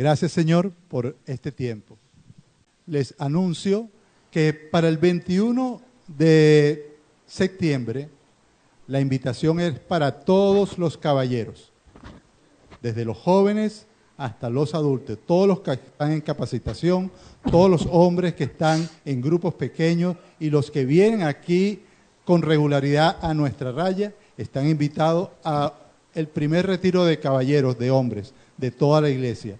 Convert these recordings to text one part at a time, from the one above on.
Gracias, Señor, por este tiempo. Les anuncio que para el 21 de septiembre la invitación es para todos los caballeros, desde los jóvenes hasta los adultos, todos los que están en capacitación, todos los hombres que están en grupos pequeños y los que vienen aquí con regularidad a nuestra raya, están invitados a el primer retiro de caballeros, de hombres, de toda la iglesia.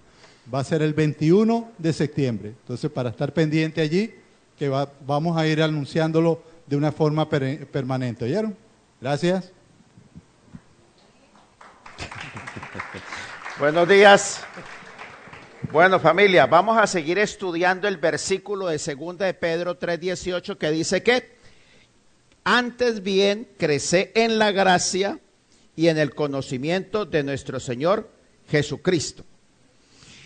Va a ser el 21 de septiembre. Entonces, para estar pendiente allí, que vamos a ir anunciándolo de una forma permanente. ¿Oyeron? Gracias. Buenos días. Bueno, familia, vamos a seguir estudiando el versículo de 2 de Pedro 3:18 que dice que antes bien crece en la gracia y en el conocimiento de nuestro Señor Jesucristo.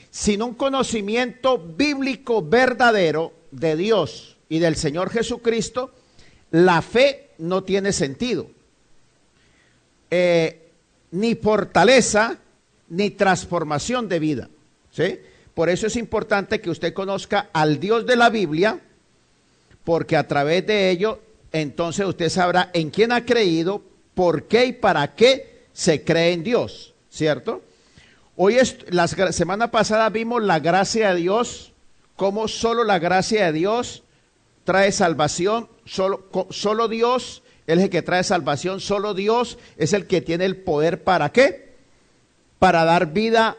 Sin un conocimiento bíblico verdadero de Dios y del Señor Jesucristo, la fe no tiene sentido, ni fortaleza, ni transformación de vida, ¿sí? Por eso es importante que usted conozca al Dios de la Biblia, porque a través de ello, entonces usted sabrá en quién ha creído, por qué y para qué se cree en Dios, ¿cierto? La semana pasada vimos la gracia de Dios, cómo solo la gracia de Dios trae salvación, solo Dios es el que trae salvación, solo Dios es el que tiene el poder, ¿para qué? Para dar vida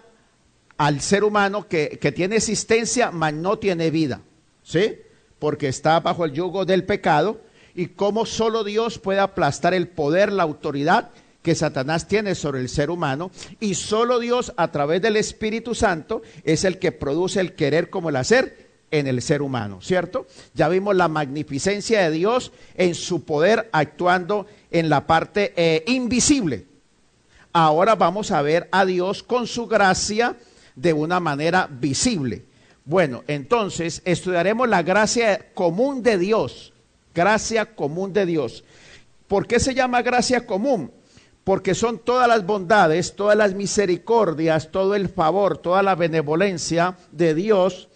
al ser humano que tiene existencia, mas no tiene vida, ¿sí? Porque está bajo el yugo del pecado, y cómo solo Dios puede aplastar el poder, la autoridad que Satanás tiene sobre el ser humano, y solo Dios a través del Espíritu Santo es el que produce el querer como el hacer en el ser humano, ¿cierto? Ya vimos la magnificencia de Dios en su poder actuando en la parte invisible. Ahora vamos a ver a Dios con su gracia de una manera visible. Bueno, entonces estudiaremos la gracia común de Dios. Gracia común de Dios. ¿Por qué se llama gracia común? Porque son todas las bondades, todas las misericordias, todo el favor, toda la benevolencia de Dios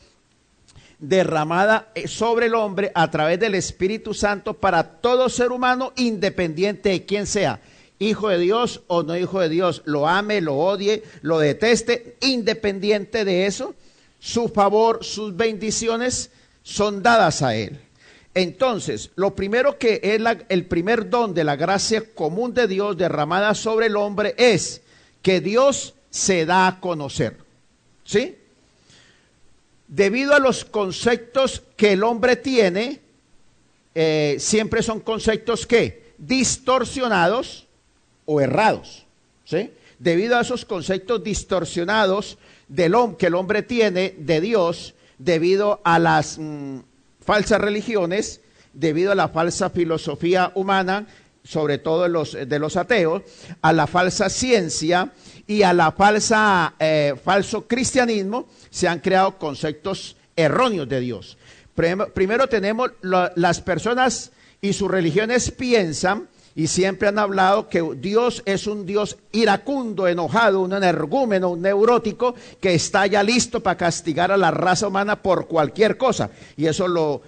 derramada sobre el hombre a través del Espíritu Santo para todo ser humano, independiente de quién sea, hijo de Dios o no hijo de Dios, lo ame, lo odie, lo deteste, independiente de eso, su favor, sus bendiciones son dadas a él. Entonces, lo primero que es el primer don de la gracia común de Dios derramada sobre el hombre es que Dios se da a conocer, ¿sí? Debido a los conceptos que el hombre tiene, siempre son conceptos que distorsionados o errados, ¿sí? Debido a esos conceptos distorsionados que el hombre tiene de Dios, debido a las falsas religiones, debido a la falsa filosofía humana, sobre todo de los ateos, a la falsa ciencia y a la falso cristianismo, se han creado conceptos erróneos de Dios. Primero tenemos las personas y sus religiones piensan y siempre han hablado que Dios es un Dios iracundo, enojado, un energúmeno, un neurótico que está ya listo para castigar a la raza humana por cualquier cosa. Y eso lo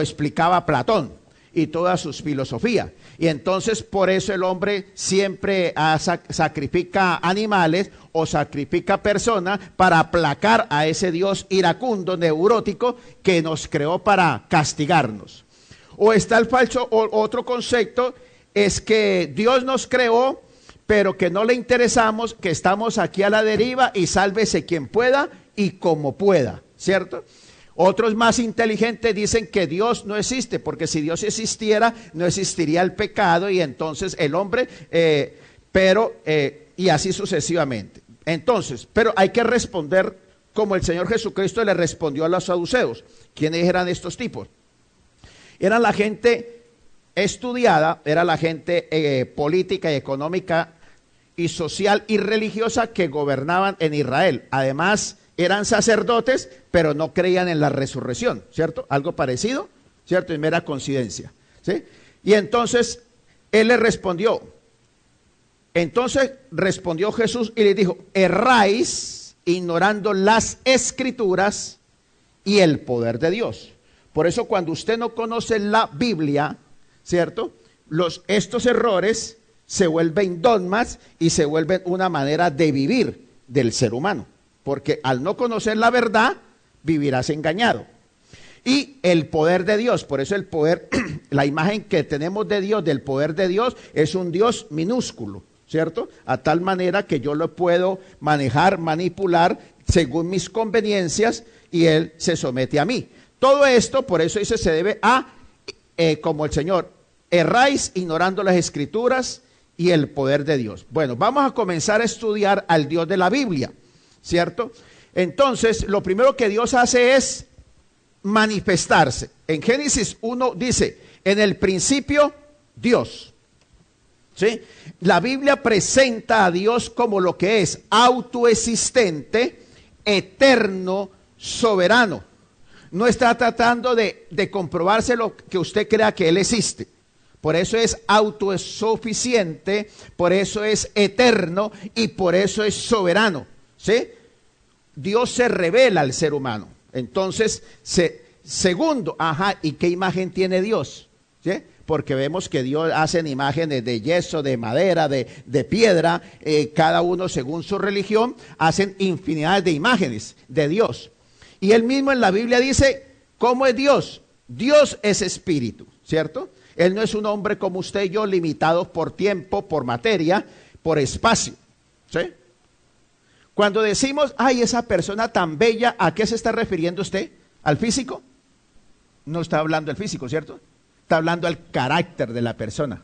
explicaba Platón y toda sus filosofías. Y entonces por eso el hombre siempre sacrifica animales o sacrifica personas para aplacar a ese Dios iracundo, neurótico que nos creó para castigarnos. O está el falso, otro concepto es que Dios nos creó, pero que no le interesamos, que estamos aquí a la deriva y sálvese quien pueda y como pueda, ¿cierto? Otros más inteligentes dicen que Dios no existe, porque si Dios existiera, no existiría el pecado y entonces el hombre, y así sucesivamente. Entonces, pero hay que responder como el Señor Jesucristo le respondió a los saduceos. ¿Quiénes eran estos tipos? Eran la gente estudiada, era la gente política y económica y social y religiosa que gobernaban en Israel. Además, eran sacerdotes, pero no creían en la resurrección, ¿cierto? Algo parecido, ¿cierto? Es mera coincidencia, ¿sí? Y entonces, él le respondió. Entonces respondió Jesús y le dijo: erráis ignorando las escrituras y el poder de Dios. Por eso cuando usted no conoce la Biblia, ¿cierto? Estos errores se vuelven dogmas y se vuelven una manera de vivir del ser humano. Porque al no conocer la verdad, vivirás engañado. Y el poder de Dios, por eso el poder, la imagen que tenemos de Dios, del poder de Dios, es un Dios minúsculo, ¿cierto? A tal manera que yo lo puedo manejar, manipular según mis conveniencias y Él se somete a mí. Todo esto, por eso dice, se debe a, como el Señor, erráis ignorando las Escrituras y el poder de Dios. Bueno, vamos a comenzar a estudiar al Dios de la Biblia, ¿cierto? Entonces, lo primero que Dios hace es manifestarse. En Génesis 1 dice, en el principio, Dios. ¿Sí? La Biblia presenta a Dios como lo que es autoexistente, eterno, soberano. No está tratando de comprobarse lo que usted crea que Él existe. Por eso es autosuficiente, por eso es eterno y por eso es soberano. ¿Sí? Dios se revela al ser humano. Entonces, segundo, ¿y qué imagen tiene Dios? ¿Sí? Porque vemos que Dios hace imágenes de yeso, de madera, de piedra, cada uno según su religión, hacen infinidad de imágenes de Dios. Y él mismo en la Biblia dice, ¿cómo es Dios? Dios es espíritu, ¿cierto? Él no es un hombre como usted y yo, limitados por tiempo, por materia, por espacio, ¿sí? Cuando decimos, ay, esa persona tan bella, ¿a qué se está refiriendo usted? ¿Al físico? No está hablando del físico, ¿cierto? Está hablando del carácter de la persona,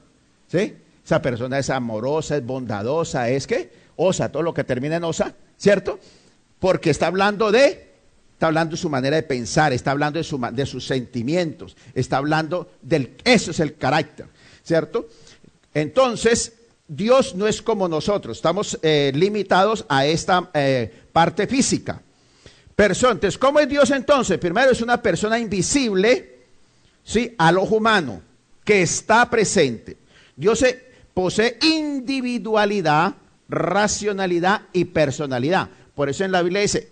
¿sí? Esa persona es amorosa, es bondadosa, es ¿qué? Osa, todo lo que termina en osa, ¿cierto? Porque está hablando de su manera de pensar, está hablando de sus sentimientos, está hablando eso es el carácter, ¿cierto? Entonces, Dios no es como nosotros, estamos limitados a esta parte física. Entonces, ¿cómo es Dios entonces? Primero es una persona invisible, ¿sí? Al ojo humano, que está presente. Dios posee individualidad, racionalidad y personalidad. Por eso en la Biblia dice,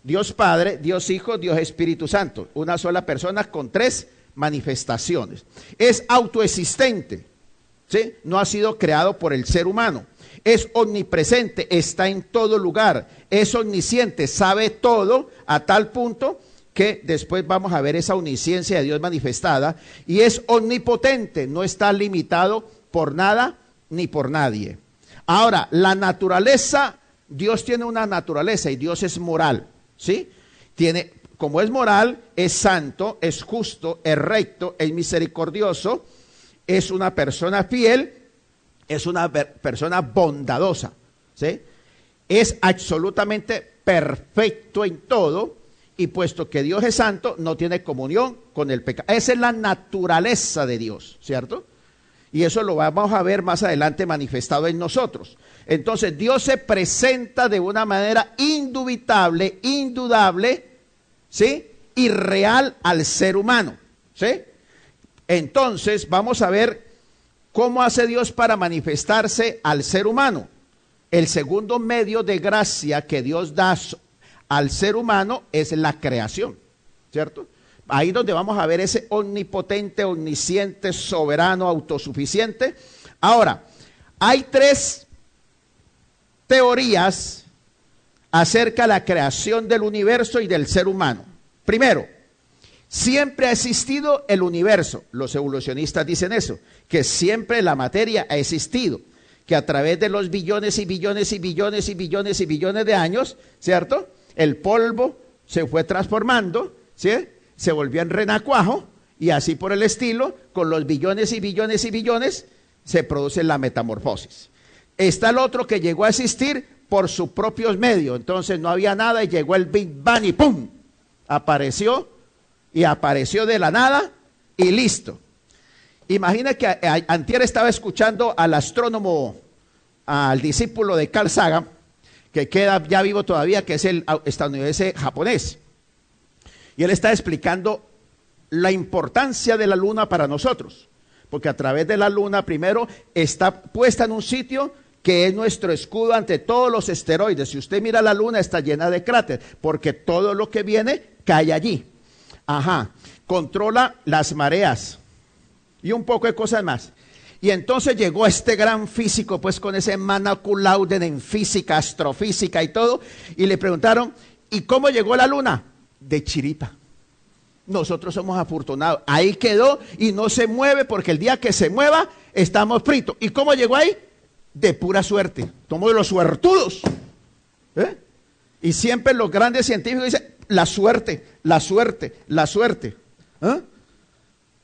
Dios Padre, Dios Hijo, Dios Espíritu Santo. Una sola persona con 3 manifestaciones. Es autoexistente, ¿sí? No ha sido creado por el ser humano. Es omnipresente, está en todo lugar. Es omnisciente, sabe todo a tal punto que después vamos a ver esa omnisciencia de Dios manifestada. Y es omnipotente, no está limitado por nada ni por nadie. Ahora, la naturaleza, Dios tiene una naturaleza y Dios es moral, ¿sí? Como es moral, es santo, es justo, es recto, es misericordioso, es una persona fiel, es una persona bondadosa, ¿sí? Es absolutamente perfecto en todo y puesto que Dios es santo, no tiene comunión con el pecado. Esa es la naturaleza de Dios, ¿cierto? Y eso lo vamos a ver más adelante manifestado en nosotros. Entonces, Dios se presenta de una manera indubitable, indudable, ¿sí? Y real al ser humano, ¿sí? Entonces, vamos a ver cómo hace Dios para manifestarse al ser humano. El segundo medio de gracia que Dios da al ser humano es la creación, ¿cierto? Ahí donde vamos a ver ese omnipotente, omnisciente, soberano, autosuficiente. Ahora, hay 3 teorías acerca de la creación del universo y del ser humano. Primero, siempre ha existido el universo. Los evolucionistas dicen eso, que siempre la materia ha existido, que a través de los billones y billones y billones y billones y billones de años, ¿cierto? El polvo se fue transformando, ¿sí? Se volvió en renacuajo y así por el estilo, con los billones y billones y billones, se produce la metamorfosis. Está el otro que llegó a existir por sus propios medios, entonces no había nada y llegó el Big Bang y ¡pum! Apareció de la nada y listo. Imagina que antier estaba escuchando al astrónomo, al discípulo de Carl Sagan, que queda ya vivo todavía, que es el estadounidense japonés. Y él está explicando la importancia de la luna para nosotros, porque a través de la luna primero está puesta en un sitio que es nuestro escudo ante todos los esteroides. Si usted mira la luna, está llena de cráteres, porque todo lo que viene cae allí. Ajá, controla las mareas y un poco de cosas más. Y entonces llegó este gran físico, pues con ese magna cum laude en física, astrofísica y todo, y le preguntaron, ¿y cómo llegó la luna? De chiripa. Nosotros somos afortunados. Ahí quedó y no se mueve, porque el día que se mueva, estamos fritos. ¿Y cómo llegó ahí? De pura suerte. Somos de los suertudos. Y siempre los grandes científicos dicen, la suerte, la suerte, la suerte.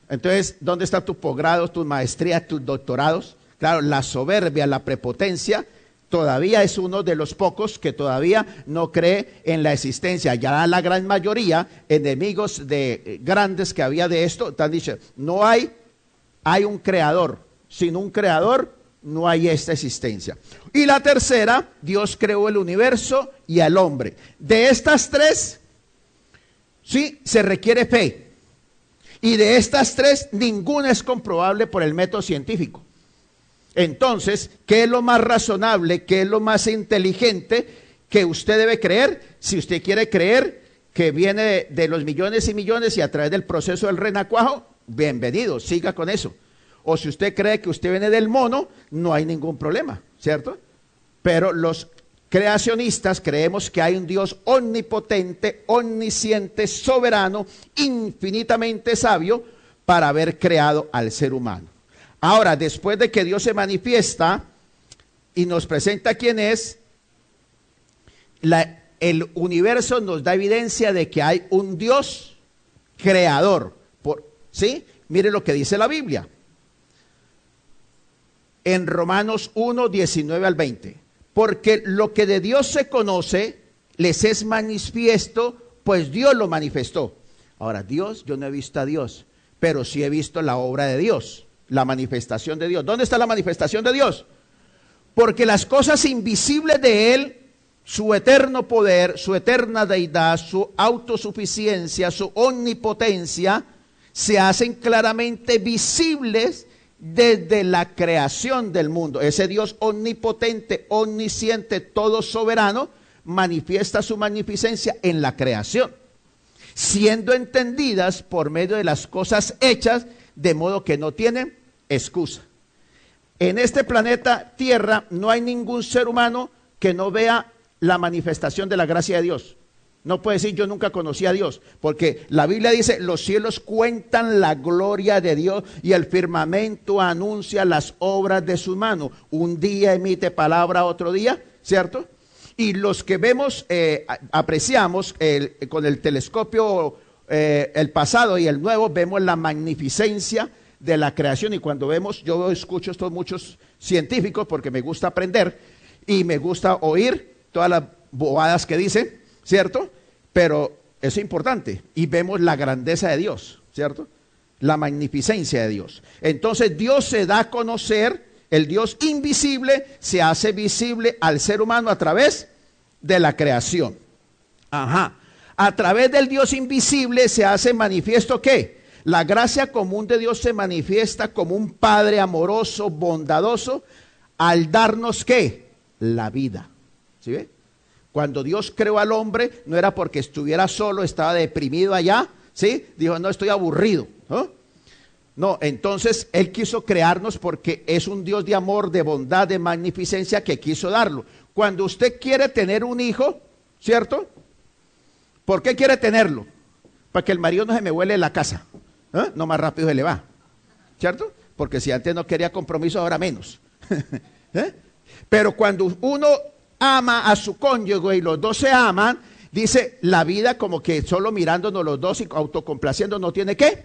Entonces, ¿dónde están tus posgrados, tus maestrías, tus doctorados? Claro, la soberbia, la prepotencia, todavía es uno de los pocos que todavía no cree en la existencia. Ya la gran mayoría, enemigos de grandes que había de esto, te han dicho, no hay un creador. Sin un creador, no hay esta existencia. Y la tercera, Dios creó el universo y al hombre. De estas tres, sí, se requiere fe. Y de estas tres, ninguna es comprobable por el método científico. Entonces, ¿qué es lo más razonable? ¿Qué es lo más inteligente que usted debe creer? Si usted quiere creer que viene de los millones y millones y a través del proceso del renacuajo, bienvenido, siga con eso. O si usted cree que usted viene del mono, no hay ningún problema, ¿cierto? Pero los creacionistas creemos que hay un Dios omnipotente, omnisciente, soberano, infinitamente sabio para haber creado al ser humano. Ahora, después de que Dios se manifiesta y nos presenta quién es, el universo nos da evidencia de que hay un Dios creador. ¿Sí? Mire lo que dice la Biblia. En Romanos 1, 19 al 20. Porque lo que de Dios se conoce, les es manifiesto, pues Dios lo manifestó. Ahora, Dios, yo no he visto a Dios, pero sí he visto la obra de Dios, la manifestación de Dios. ¿Dónde está la manifestación de Dios? Porque las cosas invisibles de Él, su eterno poder, su eterna deidad, su autosuficiencia, su omnipotencia, se hacen claramente visibles desde la creación del mundo. Ese Dios omnipotente, omnisciente, todo soberano, manifiesta su magnificencia en la creación, siendo entendidas por medio de las cosas hechas, de modo que no tienen excusa. En este planeta Tierra no hay ningún ser humano que no vea la manifestación de la gracia de Dios. No puede decir yo nunca conocí a Dios, porque la Biblia dice, los cielos cuentan la gloria de Dios y el firmamento anuncia las obras de su mano. Un día emite palabra, otro día, ¿cierto? Y los que vemos, apreciamos con el telescopio el pasado y el nuevo, vemos la magnificencia de la creación. Y cuando vemos, yo escucho estos muchos científicos porque me gusta aprender y me gusta oír todas las bobadas que dicen, ¿cierto? Pero eso es importante. Y vemos la grandeza de Dios, ¿cierto? La magnificencia de Dios. Entonces Dios se da a conocer, el Dios invisible se hace visible al ser humano a través de la creación. Ajá. A través del Dios invisible se hace manifiesto ¿qué? La gracia común de Dios se manifiesta como un Padre amoroso, bondadoso, al darnos ¿qué? La vida. ¿Sí ve? Cuando Dios creó al hombre, no era porque estuviera solo, estaba deprimido allá, ¿sí? Dijo, no, estoy aburrido, ¿no? No, entonces Él quiso crearnos porque es un Dios de amor, de bondad, de magnificencia que quiso darlo. Cuando usted quiere tener un hijo, ¿cierto? ¿Por qué quiere tenerlo? Para que el marido no se me huele la casa, ¿eh? No, más rápido se le va, ¿cierto? Porque si antes no quería compromiso, ahora menos. ¿Eh? Pero cuando uno ama a su cónyuge y los dos se aman, dice la vida como que solo mirándonos los dos y autocomplaciendo no tiene ¿qué?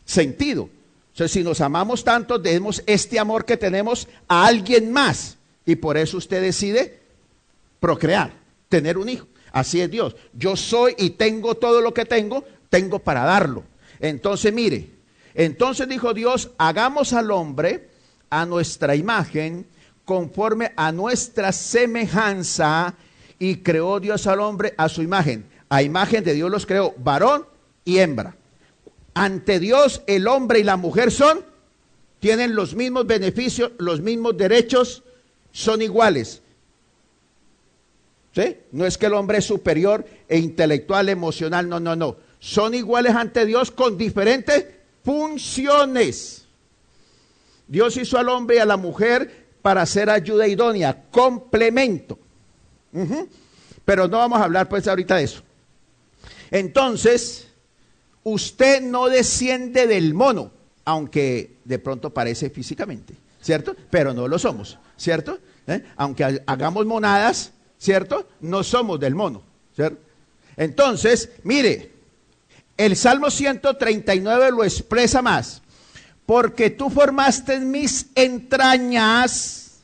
Sentido. Entonces si nos amamos tanto, demos este amor que tenemos a alguien más y por eso usted decide procrear, tener un hijo. Así es Dios. Yo soy y tengo todo lo que tengo para darlo. Entonces mire, entonces dijo Dios, hagamos al hombre a nuestra imagen, conforme a nuestra semejanza, y creó Dios al hombre a su imagen. A imagen de Dios los creó, varón y hembra. Ante Dios el hombre y la mujer tienen los mismos beneficios, los mismos derechos, son iguales. ¿Sí? No es que el hombre es superior e intelectual, emocional, no, no, no. Son iguales ante Dios con diferentes funciones. Dios hizo al hombre y a la mujer para ser ayuda idónea, complemento. Pero no vamos a hablar pues ahorita de eso. Entonces, usted no desciende del mono, aunque de pronto parece físicamente, ¿cierto? Pero no lo somos, ¿cierto? Aunque hagamos monadas, ¿cierto? No somos del mono, ¿cierto? Entonces, mire, el Salmo 139 lo expresa más. Porque tú formaste mis entrañas,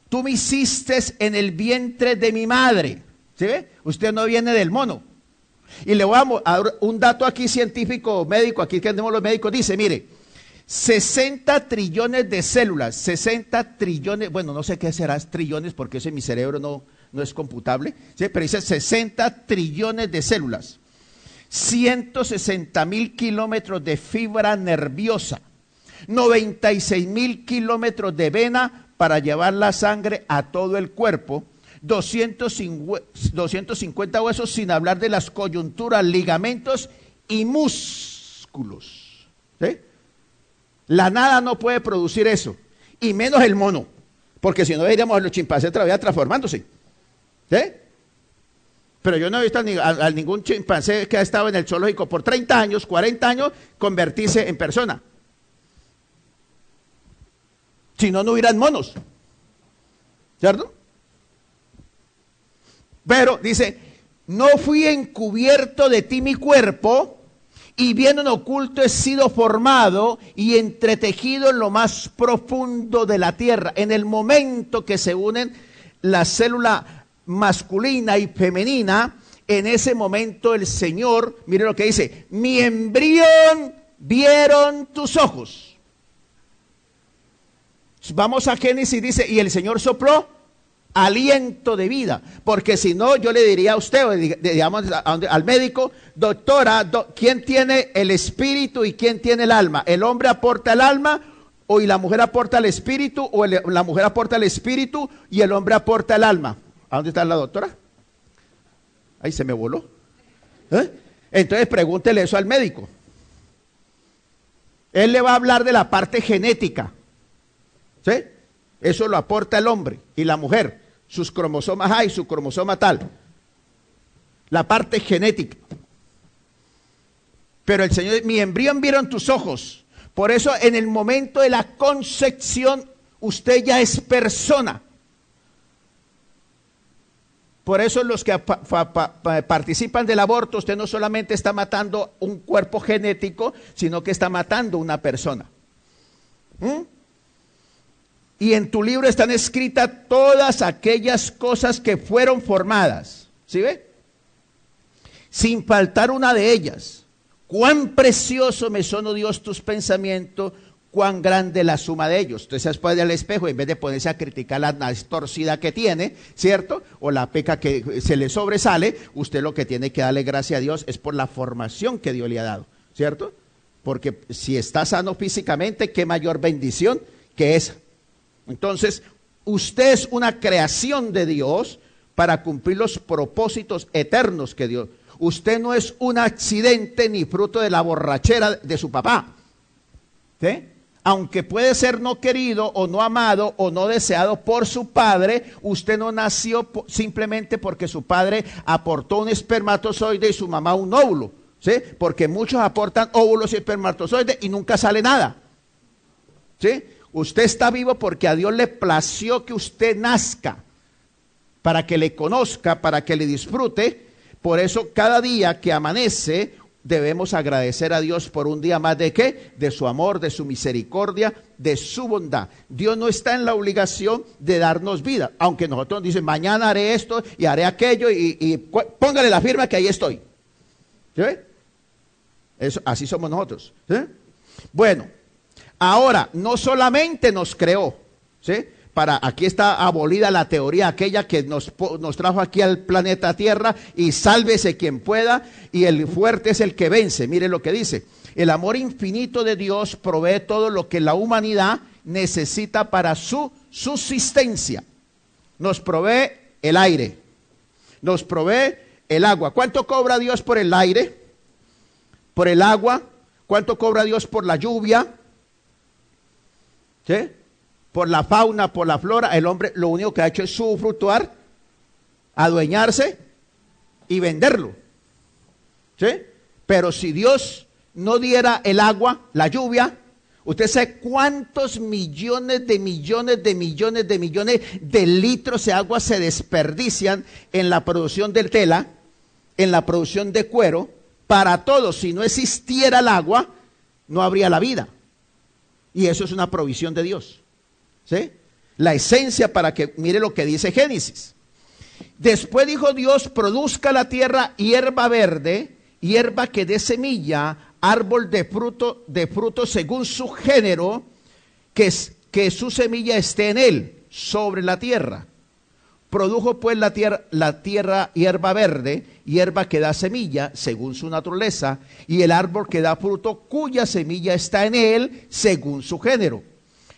tú me hiciste en el vientre de mi madre. ¿Sí ve? Usted no viene del mono. Y le voy a dar un dato aquí científico, médico, aquí que tenemos los médicos, dice, mire, 60 trillones de células, 60 trillones, bueno, no sé qué será trillones porque eso en mi cerebro no es computable, ¿sí? Pero dice 60 trillones de células, 160.000 kilómetros de fibra nerviosa, 96.000 kilómetros de vena para llevar la sangre a todo el cuerpo, 250 huesos, sin hablar de las coyunturas, ligamentos y músculos. ¿Sí? La nada no puede producir eso, y menos el mono, porque si no veríamos a los chimpancés todavía transformándose. ¿Sí? Pero yo no he visto a ningún chimpancé que ha estado en el zoológico por 30 años, 40 años, convertirse en persona. Si no, no hubieran monos, ¿cierto? Pero dice, no fui encubierto de ti mi cuerpo, y bien en oculto he sido formado y entretejido en lo más profundo de la tierra. En el momento que se unen la célula masculina y femenina, en ese momento el Señor, mire lo que dice, mi embrión vieron tus ojos. Vamos a Génesis, dice, y el Señor sopló aliento de vida, porque si no, yo le diría a usted, digamos al médico, doctora, ¿quién tiene el espíritu y quién tiene el alma? ¿El hombre aporta el alma o y la mujer aporta el espíritu, o la mujer aporta el espíritu y el hombre aporta el alma? ¿A dónde está la doctora? Ahí se me voló. Entonces pregúntele eso al médico. Él le va a hablar de la parte genética. ¿Sí? Eso lo aporta el hombre y la mujer, sus cromosomas A y su cromosoma tal. La parte genética. Pero el Señor, mi embrión vieron tus ojos. Por eso en el momento de la concepción, usted ya es persona. Por eso los que participan del aborto, usted no solamente está matando un cuerpo genético, sino que está matando una persona. Y en tu libro están escritas todas aquellas cosas que fueron formadas. ¿Sí ve? Sin faltar una de ellas. Cuán precioso me son, oh Dios, tus pensamientos, cuán grande la suma de ellos. Entonces después del espejo, en vez de ponerse a criticar la torcida que tiene, ¿cierto? O la peca que se le sobresale, usted lo que tiene que darle gracias a Dios es por la formación que Dios le ha dado, ¿cierto? Porque si está sano físicamente, qué mayor bendición que esa. Entonces, usted es una creación de Dios para cumplir los propósitos eternos que Dios. Usted no es un accidente ni fruto de la borrachera de su papá. ¿Sí? Aunque puede ser no querido o no amado o no deseado por su padre, usted no nació simplemente porque su padre aportó un espermatozoide y su mamá un óvulo. ¿Sí? Porque muchos aportan óvulos y espermatozoides y nunca sale nada. ¿Sí? Usted está vivo porque a Dios le plació que usted nazca, para que le conozca, para que le disfrute. Por eso cada día que amanece debemos agradecer a Dios por un día más de ¿qué? De su amor, de su misericordia, de su bondad. Dios no está en la obligación de darnos vida, aunque nosotros dicen mañana haré esto y haré aquello y póngale la firma que ahí estoy. ¿Sí? Eso, así somos nosotros. ¿Sí? Bueno. Ahora, no solamente nos creó, ¿sí? Aquí está abolida la teoría aquella que nos trajo aquí al planeta Tierra y sálvese quien pueda y el fuerte es el que vence. Mire lo que dice, el amor infinito de Dios provee todo lo que la humanidad necesita para su subsistencia. nos provee el aire, nos provee el agua. ¿Cuánto cobra Dios por el aire? Por el agua. ¿Cuánto cobra Dios por la lluvia? ¿Sí? Por la fauna, por la flora. El hombre lo único que ha hecho es usufructuar, adueñarse y venderlo. ¿Sí? Pero si Dios no diera el agua, la lluvia, usted sabe cuántos millones de litros de agua se desperdician en la producción de tela, en la producción de cuero, para todo. Si no existiera el agua, no habría la vida. Y eso es una provisión de Dios. ¿Sí? La esencia, para que mire lo que dice Génesis. Después dijo Dios: produzca la tierra hierba verde, hierba que dé semilla, árbol de fruto según su género, que su semilla esté en él, sobre la tierra. Produjo pues la tierra hierba verde, hierba que da semilla, según su naturaleza, y el árbol que da fruto, cuya semilla está en él, según su género.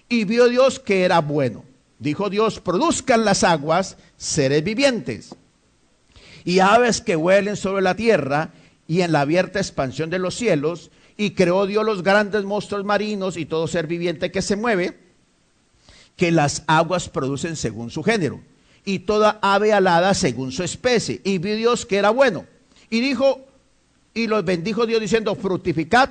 Y vio Dios que era bueno. Dijo Dios: produzcan las aguas seres vivientes, y aves que vuelen sobre la tierra, y en la abierta expansión de los cielos. Y creó Dios los grandes monstruos marinos y todo ser viviente que se mueve, que las aguas producen según su género, y toda ave alada según su especie. Y vio Dios que era bueno. Y dijo, y los bendijo Dios diciendo: fructificad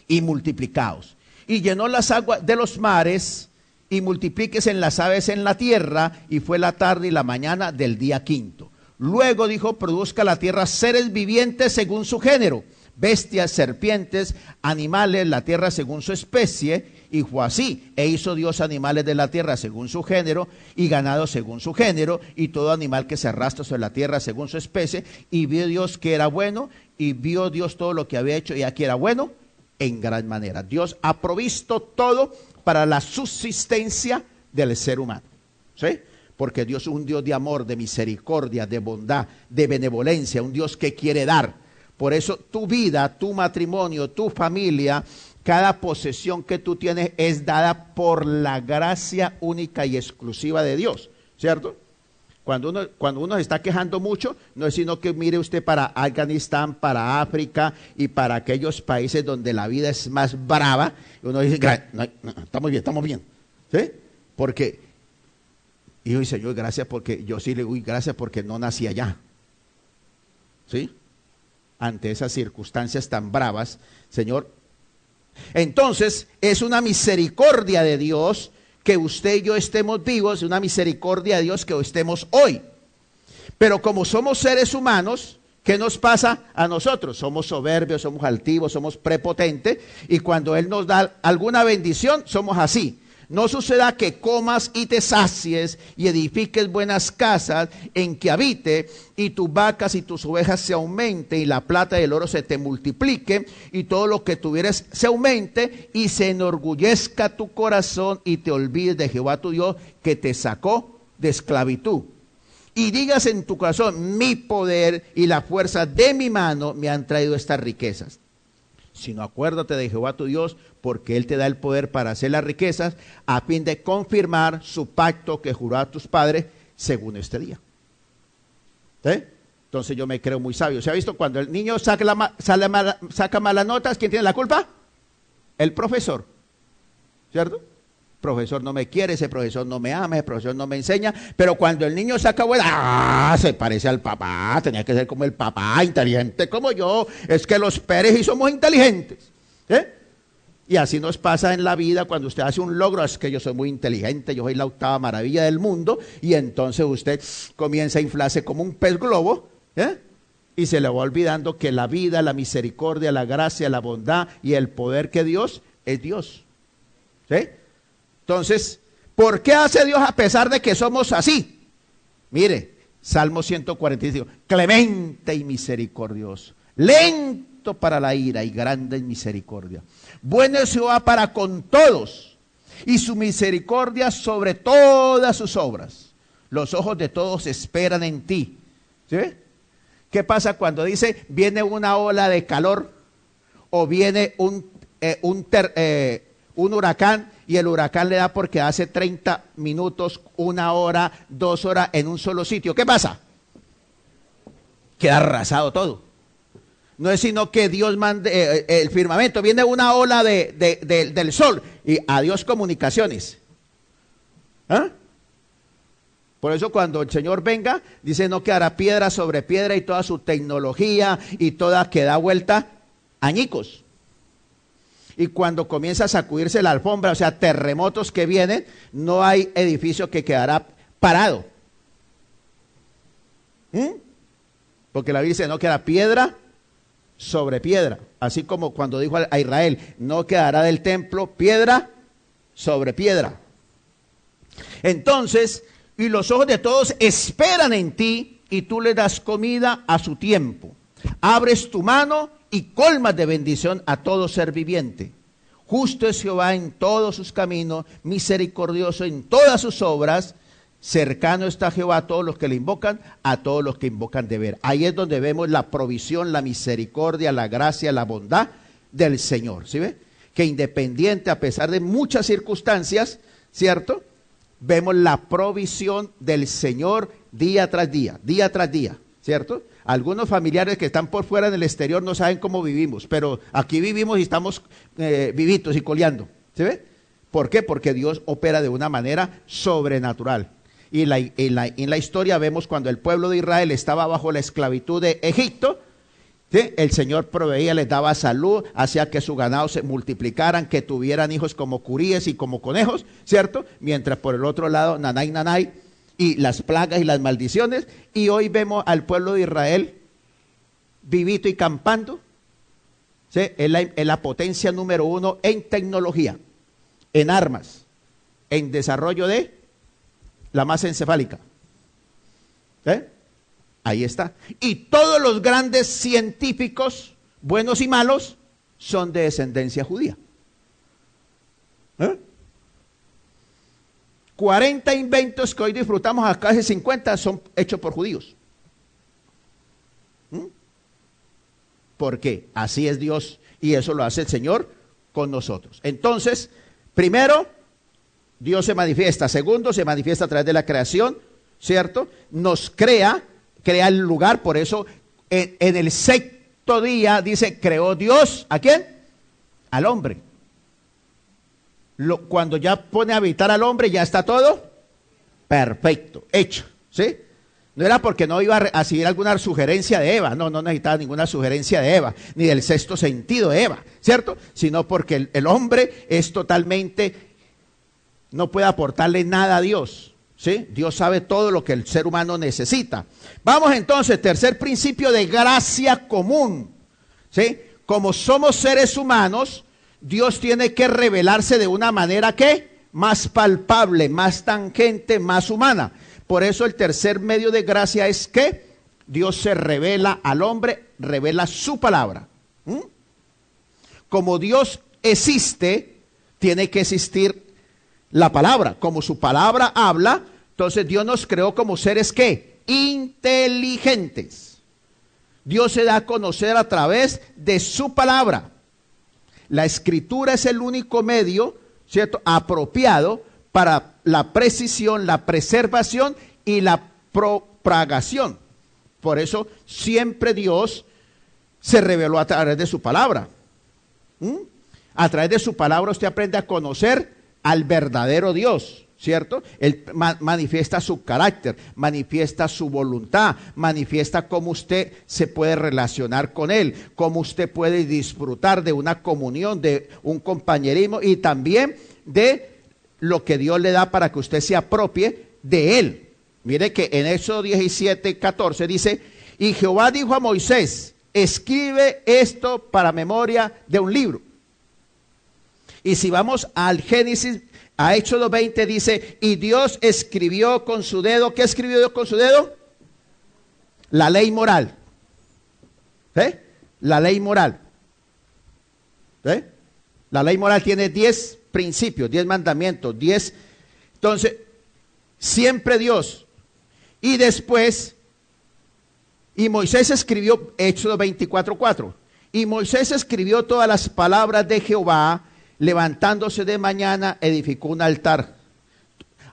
y multiplicaos. Y llenó las aguas de los mares, y multiplíquese en las aves en la tierra. Y fue la tarde y la mañana del día quinto. Luego dijo: produzca la tierra seres vivientes según su género, bestias, serpientes, animales, la tierra según su especie. Y fue así. E hizo Dios animales de la tierra según su género, y ganado según su género, y todo animal que se arrastra sobre la tierra según su especie. Y vio Dios que era bueno, y vio Dios todo lo que había hecho, y aquí era bueno en gran manera. Dios ha provisto todo para la subsistencia del ser humano. ¿Sí? Porque Dios es un Dios de amor, de misericordia, de bondad, de benevolencia, un Dios que quiere dar. Por eso tu vida, tu matrimonio, tu familia, cada posesión que tú tienes es dada por la gracia única y exclusiva de Dios, ¿cierto? Cuando uno se está quejando mucho, no es sino que mire usted para Afganistán, para África y para aquellos países donde la vida es más brava. Y uno dice: no, estamos bien, ¿sí? Porque, y yo dice: Señor, gracias, porque yo sí le doy gracias porque no nací allá, ¿sí? Ante esas circunstancias tan bravas, Señor. Entonces, es una misericordia de Dios que usted y yo estemos vivos, es una misericordia de Dios que estemos hoy. Pero como somos seres humanos, ¿qué nos pasa a nosotros? Somos soberbios, somos altivos, somos prepotentes, y cuando Él nos da alguna bendición, somos así. No suceda que comas y te sacies y edifiques buenas casas en que habite, y tus vacas y tus ovejas se aumenten, y la plata y el oro se te multiplique, y todo lo que tuvieres se aumente, y se enorgullezca tu corazón, y te olvides de Jehová tu Dios, que te sacó de esclavitud. Y digas en tu corazón: mi poder y la fuerza de mi mano me han traído estas riquezas. Sino acuérdate de Jehová tu Dios, porque Él te da el poder para hacer las riquezas, a fin de confirmar su pacto que juró a tus padres según este día. ¿Sí? Entonces yo me creo muy sabio. ¿Se ha visto? Cuando el niño saca malas notas, ¿quién tiene la culpa? El profesor, ¿cierto? El profesor no me quiere, ese profesor no me ama, ese profesor no me enseña. Pero cuando el niño saca buena, se parece al papá, tenía que ser como el papá, inteligente como yo. Es que los Pérez y somos inteligentes, ¿eh? Y así nos pasa en la vida. Cuando usted hace un logro: es que yo soy muy inteligente, yo soy la octava maravilla del mundo. Y entonces usted comienza a inflarse como un pez globo, ¿eh? Y se le va olvidando que la vida, la misericordia, la gracia, la bondad y el poder que Dios es Dios. ¿Sí? Entonces, ¿por qué hace Dios a pesar de que somos así? Mire, Salmo 145, clemente y misericordioso, lento para la ira y grande en misericordia. Bueno es Jehová para con todos, y su misericordia sobre todas sus obras. Los ojos de todos esperan en ti. ¿Sí? ¿Qué pasa cuando dice viene una ola de calor o viene un huracán y el huracán le da porque hace 30 minutos, 1 hora, 2 horas en un solo sitio. ¿Qué pasa? Queda arrasado todo. No es sino que Dios mande el firmamento, viene una ola del sol y adiós comunicaciones. ¿Ah? Por eso cuando el Señor venga, dice no quedará piedra sobre piedra y toda su tecnología y toda que da vuelta añicos. Y cuando comienza a sacudirse la alfombra, o sea, terremotos que vienen, no hay edificio que quedará parado. Porque la Biblia dice no quedará piedra sobre piedra, así como cuando dijo a Israel, no quedará del templo piedra sobre piedra. Entonces, y los ojos de todos esperan en ti, y tú le das comida a su tiempo. Abres tu mano y colmas de bendición a todo ser viviente. Justo es Jehová en todos sus caminos, misericordioso en todas sus obras. Cercano está Jehová a todos los que le invocan, a todos los que invocan de ver. Ahí es donde vemos la provisión, la misericordia, la gracia, la bondad del Señor. ¿Sí ve? Que independiente, a pesar de muchas circunstancias, ¿cierto? Vemos la provisión del Señor día tras día, ¿cierto? Algunos familiares que están por fuera en el exterior no saben cómo vivimos, pero aquí vivimos y estamos vivitos y coleando. ¿Sí ve? ¿Por qué? Porque Dios opera de una manera sobrenatural. Y en la historia vemos cuando el pueblo de Israel estaba bajo la esclavitud de Egipto, ¿sí? El Señor proveía, les daba salud, hacía que su ganado se multiplicaran, que tuvieran hijos como curíes y como conejos, ¿cierto? Mientras por el otro lado, nanay, y las plagas y las maldiciones. Y hoy vemos al pueblo de Israel vivito y campando, ¿sí? Es la potencia número 1 en tecnología, en armas, en desarrollo de la masa encefálica. Ahí está. Y todos los grandes científicos, buenos y malos, son de descendencia judía. 40 inventos que hoy disfrutamos, acá casi 50, son hechos por judíos. ¿Por qué? Así es Dios y eso lo hace el Señor con nosotros. Entonces, primero, Dios se manifiesta. Segundo, se manifiesta a través de la creación, ¿cierto? Nos crea el lugar. Por eso en el sexto día dice, creó Dios, ¿a quién? Al hombre. Cuando ya pone a habitar al hombre, ya está todo perfecto, hecho, ¿sí? No era porque no iba a seguir alguna sugerencia de Eva, no necesitaba ninguna sugerencia de Eva, ni del sexto sentido de Eva, ¿cierto? Sino porque el hombre es totalmente, no puede aportarle nada a Dios, ¿sí? Dios sabe todo lo que el ser humano necesita. Vamos entonces, tercer principio de gracia común, ¿sí? Como somos seres humanos, Dios tiene que revelarse de una manera que más palpable, más tangente, más humana. Por eso el tercer medio de gracia es que Dios se revela al hombre, revela su palabra. Como Dios existe, tiene que existir la palabra. Como su palabra habla, entonces Dios nos creó como seres ¿qué? Inteligentes. Dios se da a conocer a través de su palabra. La escritura es el único medio, ¿cierto?, apropiado para la precisión, la preservación y la propagación. Por eso siempre Dios se reveló a través de su palabra. A través de su palabra usted aprende a conocer al verdadero Dios, ¿cierto? Él manifiesta su carácter, manifiesta su voluntad, manifiesta cómo usted se puede relacionar con Él, cómo usted puede disfrutar de una comunión, de un compañerismo y también de lo que Dios le da para que usted se apropie de Él. Mire que en Éxodo 17:14 dice, y Jehová dijo a Moisés, escribe esto para memoria de un libro. Y si vamos al Génesis, a Éxodo 20 dice, y Dios escribió con su dedo. ¿Qué escribió Dios con su dedo? La ley moral. La ley moral. La ley moral tiene 10 principios, 10 mandamientos, 10. Entonces, siempre Dios. Y después, y Moisés escribió, Éxodo 24:4. Y Moisés escribió todas las palabras de Jehová levantándose de mañana, edificó un altar.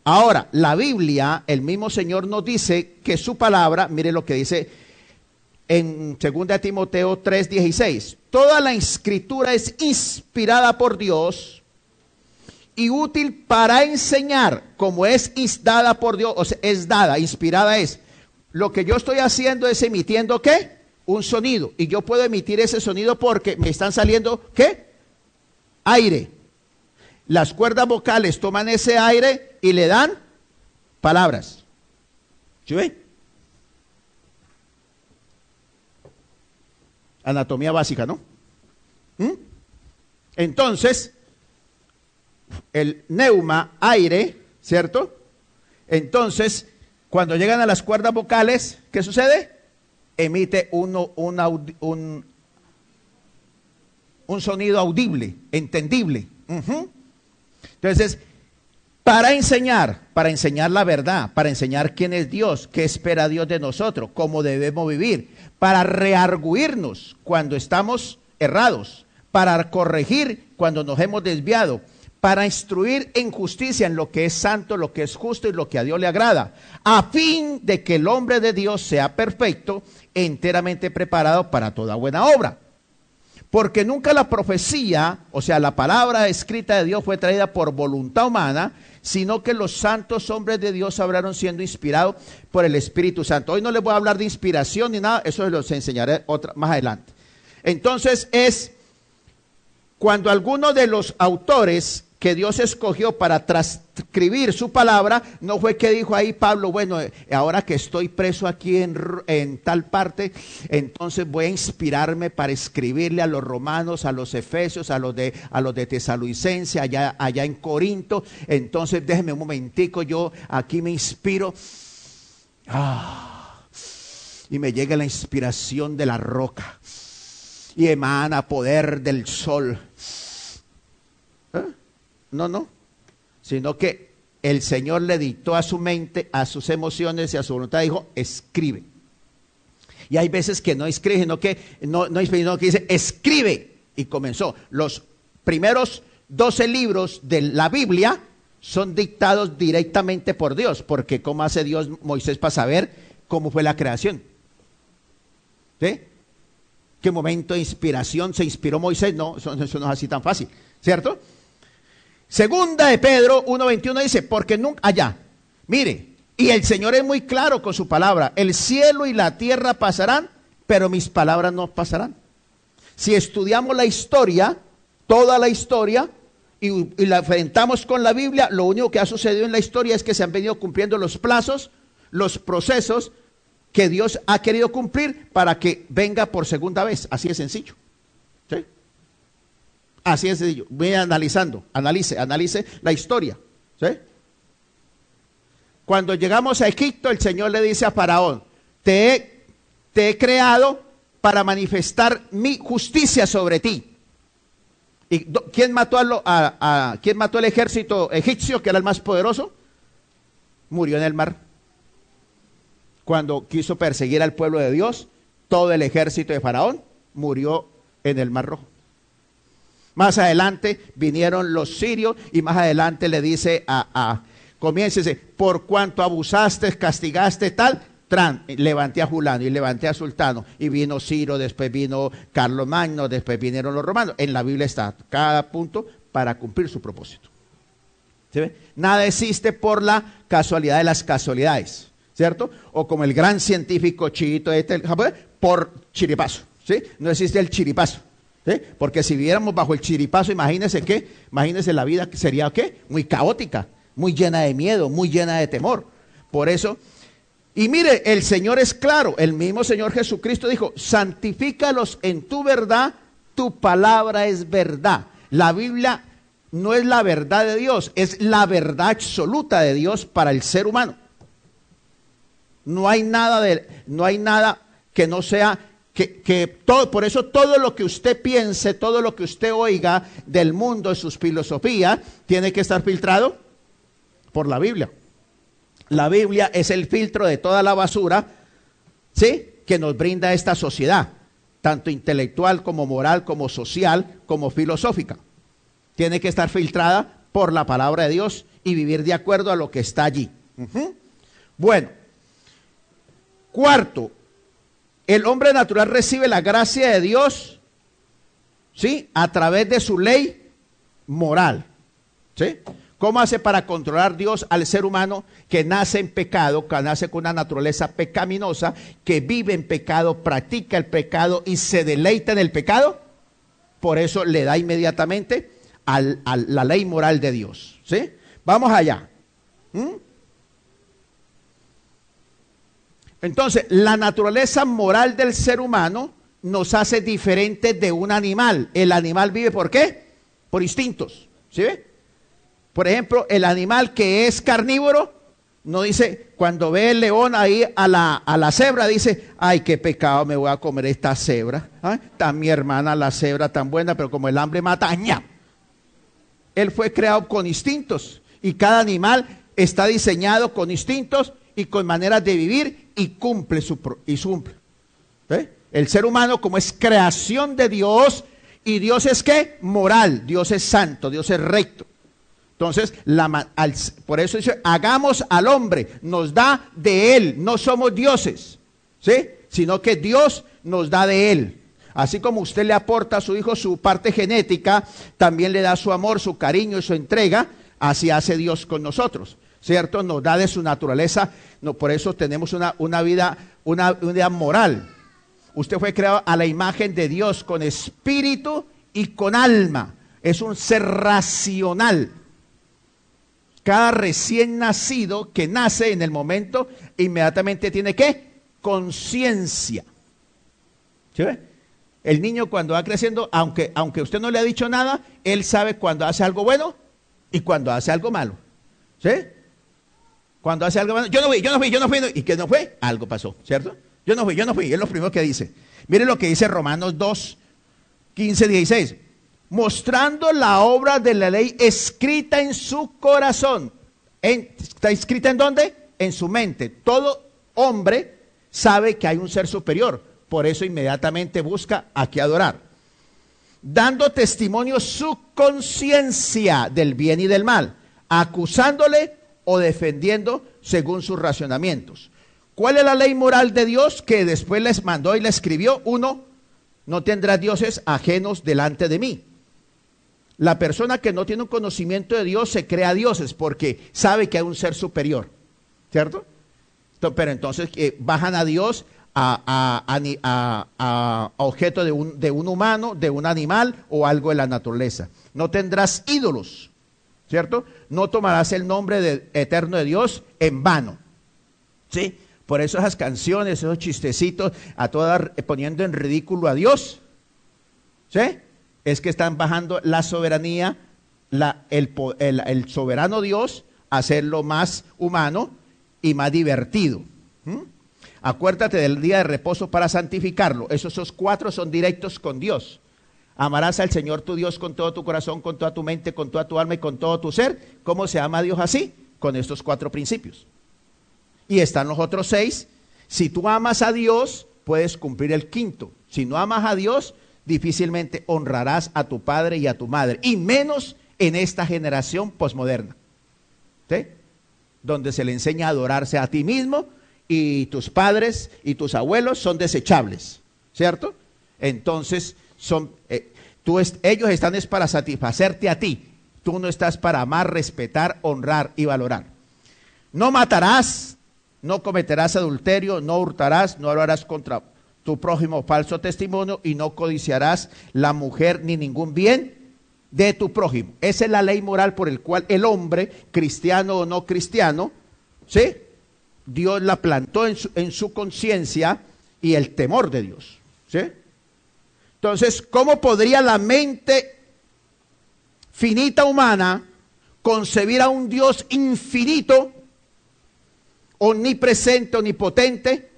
Ahora, la Biblia, el mismo Señor nos dice que su palabra, mire lo que dice en 2 Timoteo 3:16, toda la escritura es inspirada por Dios y útil para enseñar, como es dada por Dios, o sea, es dada, inspirada es. Lo que yo estoy haciendo es emitiendo, ¿qué? Un sonido, y yo puedo emitir ese sonido porque me están saliendo, ¿qué? Aire. Las cuerdas vocales toman ese aire y le dan palabras. ¿Sí ven? Anatomía básica, ¿no? Entonces, el neuma, aire, ¿cierto? Entonces, cuando llegan a las cuerdas vocales, ¿qué sucede? Emite un sonido audible, entendible. Entonces, para enseñar la verdad, para enseñar quién es Dios, qué espera Dios de nosotros, cómo debemos vivir, para rearguirnos cuando estamos errados, para corregir cuando nos hemos desviado, para instruir en justicia, en lo que es santo, lo que es justo y lo que a Dios le agrada, a fin de que el hombre de Dios sea perfecto, enteramente preparado para toda buena obra. Porque nunca la profecía, o sea, la palabra escrita de Dios fue traída por voluntad humana, sino que los santos hombres de Dios hablaron siendo inspirados por el Espíritu Santo. Hoy no les voy a hablar de inspiración ni nada, eso se los enseñaré más adelante. Entonces es cuando alguno de los autores que Dios escogió para transcribir su palabra, no fue que dijo ahí Pablo, bueno, ahora que estoy preso aquí en tal parte, entonces voy a inspirarme para escribirle a los romanos, a los efesios, a los de Tesalonicense, allá en Corinto, entonces déjeme un momentico, yo aquí me inspiro, y me llega la inspiración de la roca, y emana poder del sol. No, sino que el Señor le dictó a su mente, a sus emociones y a su voluntad, dijo, escribe. Y hay veces que no escribe, sino que dice, escribe. Y comenzó. Los primeros 12 libros de la Biblia son dictados directamente por Dios, porque ¿cómo hace Dios Moisés para saber cómo fue la creación? ¿Sí? ¿Qué momento de inspiración se inspiró Moisés? No, eso no es así tan fácil, ¿cierto? Segunda de Pedro 1:21 dice, porque nunca, mire, y el Señor es muy claro con su palabra, el cielo y la tierra pasarán, pero mis palabras no pasarán. Si estudiamos la historia, toda la historia, y la enfrentamos con la Biblia, lo único que ha sucedido en la historia es que se han venido cumpliendo los plazos, los procesos que Dios ha querido cumplir para que venga por segunda vez, así de sencillo. ¿Sí? Así es sencillo. Voy analizando, analice la historia. ¿Sí? Cuando llegamos a Egipto, el Señor le dice a Faraón, te he creado para manifestar mi justicia sobre ti. ¿Y quién mató quién mató el ejército egipcio, que era el más poderoso? Murió en el mar. Cuando quiso perseguir al pueblo de Dios, todo el ejército de Faraón murió en el Mar Rojo. Más adelante vinieron los sirios y más adelante le dice comiéncese, por cuanto abusaste, castigaste tal, levanté a Julano y levanté a Sultano, y vino Ciro, después vino Carlomagno, después vinieron los romanos. En la Biblia está cada punto para cumplir su propósito. ¿Sí ve? Nada existe por la casualidad de las casualidades, ¿cierto? O como el gran científico chiito por chiripazo, ¿sí? No existe el chiripazo. ¿Sí? Porque si viviéramos bajo el chiripazo, imagínense la vida sería ¿qué? Muy caótica, muy llena de miedo, muy llena de temor. Por eso, y mire, el Señor es claro, el mismo Señor Jesucristo dijo, santifícalos en tu verdad, tu palabra es verdad. La Biblia no es la verdad de Dios, es la verdad absoluta de Dios para el ser humano. No hay nada que no sea todo, por eso todo lo que usted piense, todo lo que usted oiga del mundo, de sus filosofías, tiene que estar filtrado por la Biblia. La Biblia es el filtro de toda la basura, ¿sí?, que nos brinda esta sociedad, tanto intelectual como moral, como social, como filosófica. tiene que estar filtrada por la palabra de Dios y vivir de acuerdo a lo que está allí. Bueno, cuarto, el hombre natural recibe la gracia de Dios, ¿sí?, a través de su ley moral, ¿sí? ¿Cómo hace para controlar Dios al ser humano que nace en pecado, que nace con una naturaleza pecaminosa, que vive en pecado, practica el pecado y se deleita en el pecado? Por eso le da inmediatamente a la ley moral de Dios, ¿sí? Vamos allá. Entonces, la naturaleza moral del ser humano nos hace diferentes de un animal. El animal vive ¿por qué? Por instintos, ¿sí ve? Por ejemplo, el animal que es carnívoro, no dice, cuando ve el león ahí a la cebra, dice, ay, qué pecado, me voy a comer esta cebra. ¿Ah? Está mi hermana la cebra tan buena, pero como el hambre mata, ¡ñam! Él fue creado con instintos y cada animal está diseñado con instintos y con maneras de vivir y cumple. ¿Eh? El ser humano, como es creación de Dios, y Dios es ¿qué? Moral, Dios es santo, Dios es recto. Entonces, por eso dice, hagamos al hombre, nos da de él, no somos dioses, ¿sí? Sino que Dios nos da de él. Así como usted le aporta a su hijo su parte genética, también le da su amor, su cariño y su entrega, así hace Dios con nosotros, ¿cierto? Nos da de su naturaleza, no, por eso tenemos una vida moral. Usted fue creado a la imagen de Dios con espíritu y con alma, es un ser racional. Cada recién nacido que nace en el momento, inmediatamente tiene ¿qué? Conciencia. ¿Sí ve? El niño cuando va creciendo, aunque usted no le ha dicho nada, él sabe cuando hace algo bueno y cuando hace algo malo. ¿Sí? Cuando hace algo malo, yo no fui, ¿y qué no fue? Algo pasó, ¿cierto? Yo no fui, es lo primero que dice. Mire lo que dice Romanos 2, 15, 16. Mostrando la obra de la ley escrita en su corazón. ¿Está escrita en dónde? En su mente. Todo hombre sabe que hay un ser superior, por eso inmediatamente busca a qué adorar. Dando testimonio su conciencia del bien y del mal, acusándole o defendiendo según sus racionamientos. ¿Cuál es la ley moral de Dios que después les mandó y le escribió? 1, no tendrás dioses ajenos delante de mí. La persona que no tiene un conocimiento de Dios se crea dioses porque sabe que hay un ser superior, ¿cierto? Pero entonces bajan a Dios a objeto de un humano, de un animal o algo de la naturaleza. No tendrás ídolos, ¿cierto? No tomarás el nombre eterno de Dios en vano, ¿sí? Por eso esas canciones, esos chistecitos, a todas poniendo en ridículo a Dios, ¿sí? Es que están bajando la soberanía, el soberano Dios, a hacerlo más humano y más divertido. Acuérdate del día de reposo para santificarlo. Esos 4 son directos con Dios. Amarás al Señor tu Dios con todo tu corazón, con toda tu mente, con toda tu alma y con todo tu ser. ¿Cómo se ama a Dios así? Con estos 4 principios. Y están los otros 6. Si tú amas a Dios, puedes cumplir el 5. Si no amas a Dios, difícilmente honrarás a tu padre y a tu madre, y menos en esta generación posmoderna, ¿sí? Donde se le enseña a adorarse a ti mismo y tus padres y tus abuelos son desechables, ¿cierto? Entonces ellos están es para satisfacerte a ti, tú no estás para amar, respetar, honrar y valorar. No matarás, no cometerás adulterio, no hurtarás, no hablarás contra tu prójimo falso testimonio y no codiciarás la mujer ni ningún bien de tu prójimo. Esa es la ley moral por el cual el hombre, cristiano o no cristiano, ¿sí? Dios la plantó en su conciencia y el temor de Dios, ¿sí? Entonces, ¿cómo podría la mente finita humana concebir a un Dios infinito, omnipresente, omnipotente,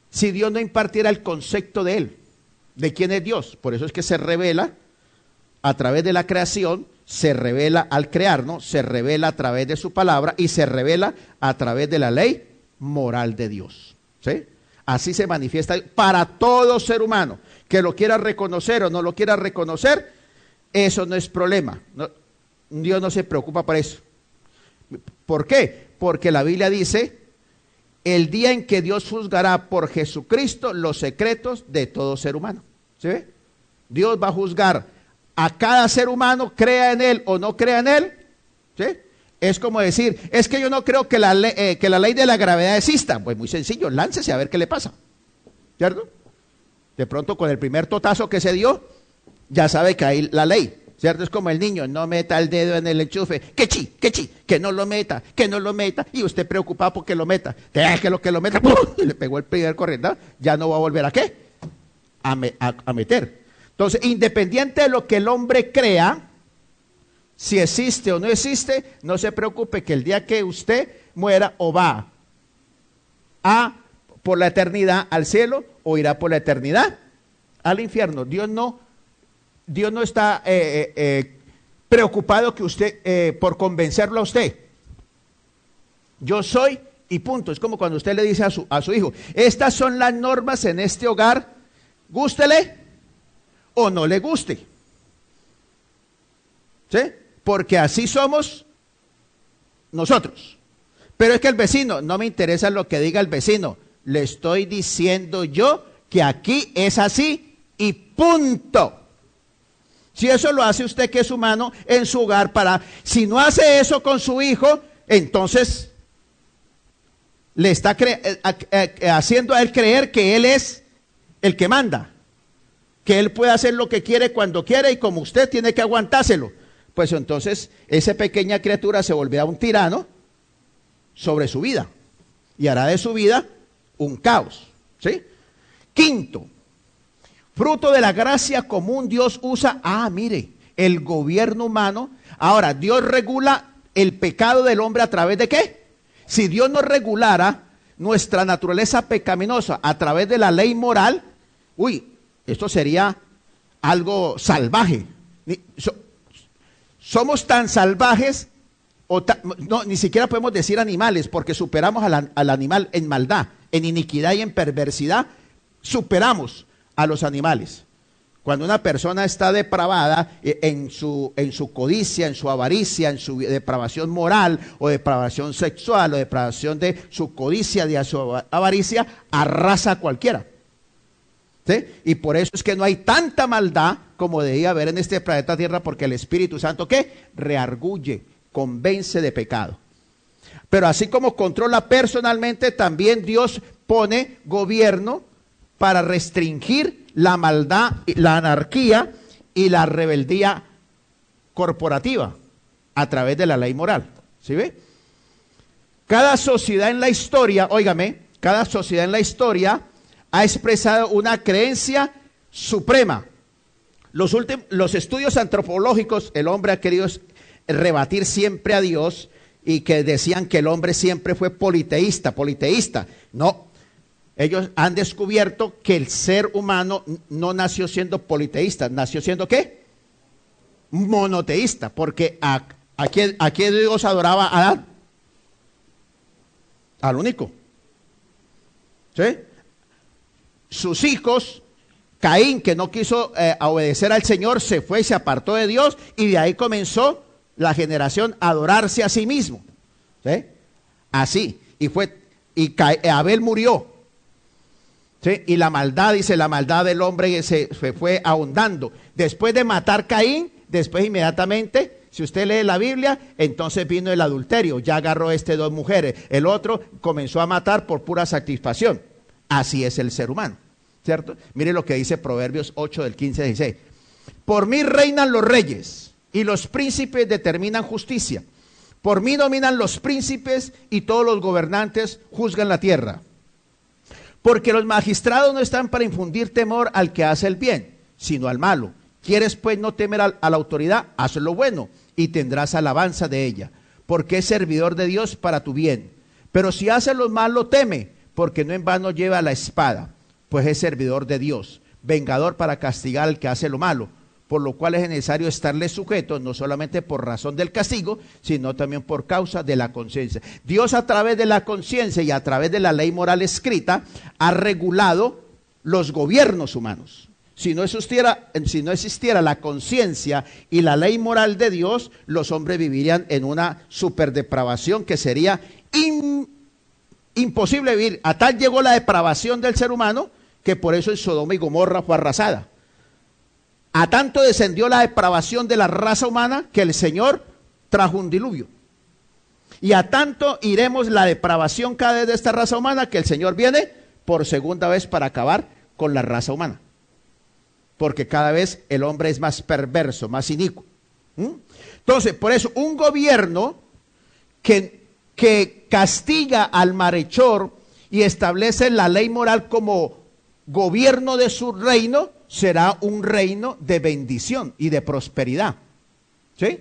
si Dios no impartiera el concepto de Él, de quién es Dios? Por eso es que se revela a través de la creación, se revela al crear, ¿no? Se revela a través de su palabra y se revela a través de la ley moral de Dios, ¿sí? Así se manifiesta para todo ser humano, que lo quiera reconocer o no lo quiera reconocer. eso no es problema. Dios no se preocupa por eso. ¿Por qué? Porque la Biblia dice, el día en que Dios juzgará por Jesucristo los secretos de todo ser humano. ¿Sí ve? Dios va a juzgar a cada ser humano, crea en él o no crea en él. ¿Sí? Es como decir, es que yo no creo que la ley de la gravedad exista. Pues muy sencillo, láncese a ver qué le pasa. ¿Cierto? De pronto con el primer totazo que se dio, ya sabe que hay la ley. ¿Cierto? Es como el niño, no meta el dedo en el enchufe, que no lo meta, y usted preocupado porque lo meta, déjelo que lo meta, ¡pum! Y le pegó el primer corriente, ya no va a volver a ¿qué? A meter. Entonces, independiente de lo que el hombre crea, si existe o no existe, no se preocupe que el día que usted muera o va por la eternidad al cielo o irá por la eternidad al infierno. Dios no está preocupado que usted por convencerlo a usted. Yo soy y punto. Es como cuando usted le dice a su hijo, estas son las normas en este hogar, gústele o no le guste. ¿Sí? Porque así somos nosotros. Pero es que el vecino, no me interesa lo que diga el vecino, le estoy diciendo yo que aquí es así y punto. Si eso lo hace usted que es humano en su hogar, si no hace eso con su hijo, entonces le está haciendo a él creer que él es el que manda, que él puede hacer lo que quiere cuando quiere y como usted tiene que aguantárselo. Pues entonces esa pequeña criatura se volverá un tirano sobre su vida y hará de su vida un caos. ¿Sí? Quinto, fruto de la gracia común, Dios usa, mire, el gobierno humano. Ahora, Dios regula el pecado del hombre a través de ¿qué? Si Dios no regulara nuestra naturaleza pecaminosa a través de la ley moral, esto sería algo salvaje. Somos tan salvajes, ni siquiera podemos decir animales, porque superamos al animal en maldad, en iniquidad y en perversidad, superamos a los animales. Cuando una persona está depravada en su codicia, en su avaricia, en su depravación moral o depravación sexual o depravación de su codicia, de su avaricia, arrasa a cualquiera. ¿Sí? Y por eso es que no hay tanta maldad como debía haber en este planeta Tierra, porque el Espíritu Santo ¿qué? Reargulle, convence de pecado. Pero así como controla personalmente, también Dios pone gobierno para restringir la maldad, la anarquía y la rebeldía corporativa a través de la ley moral. ¿Sí ve? Cada sociedad en la historia, cada sociedad en la historia ha expresado una creencia suprema. Los estudios antropológicos, el hombre ha querido rebatir siempre a Dios y que decían que el hombre siempre fue politeísta. No. Ellos han descubierto que el ser humano no nació siendo politeísta, nació siendo ¿qué? Monoteísta, porque ¿a quién Dios adoraba a Adán? Al único. ¿Sí? Sus hijos, Caín, que no quiso obedecer al Señor, se fue y se apartó de Dios, y de ahí comenzó la generación a adorarse a sí mismo. ¿Sí? Así, Abel murió. ¿Sí? Y la maldad del hombre se fue ahondando. Después de matar Caín, después inmediatamente, si usted lee la Biblia, entonces vino el adulterio. Ya agarró dos mujeres. El otro comenzó a matar por pura satisfacción. Así es el ser humano, ¿cierto? Mire lo que dice Proverbios 8 del 15 al 16. Por mí reinan los reyes y los príncipes determinan justicia. Por mí dominan los príncipes y todos los gobernantes juzgan la tierra. Porque los magistrados no están para infundir temor al que hace el bien, sino al malo. ¿Quieres pues no temer a la autoridad? Haz lo bueno y tendrás alabanza de ella, porque es servidor de Dios para tu bien. Pero si haces lo malo, teme, porque no en vano lleva la espada, pues es servidor de Dios, vengador para castigar al que hace lo malo, por lo cual es necesario estarle sujeto, no solamente por razón del castigo, sino también por causa de la conciencia. Dios, a través de la conciencia y a través de la ley moral escrita, ha regulado los gobiernos humanos. Si no existiera la conciencia y la ley moral de Dios, los hombres vivirían en una superdepravación que sería imposible vivir. A tal llegó la depravación del ser humano que por eso en Sodoma y Gomorra fue arrasada. A tanto descendió la depravación de la raza humana que el Señor trajo un diluvio. Y a tanto iremos la depravación cada vez de esta raza humana que el Señor viene por segunda vez para acabar con la raza humana. Porque cada vez el hombre es más perverso, más inicuo. Entonces, por eso, un gobierno que castiga al malhechor y establece la ley moral como gobierno de su reino, será un reino de bendición y de prosperidad. ¿Sí?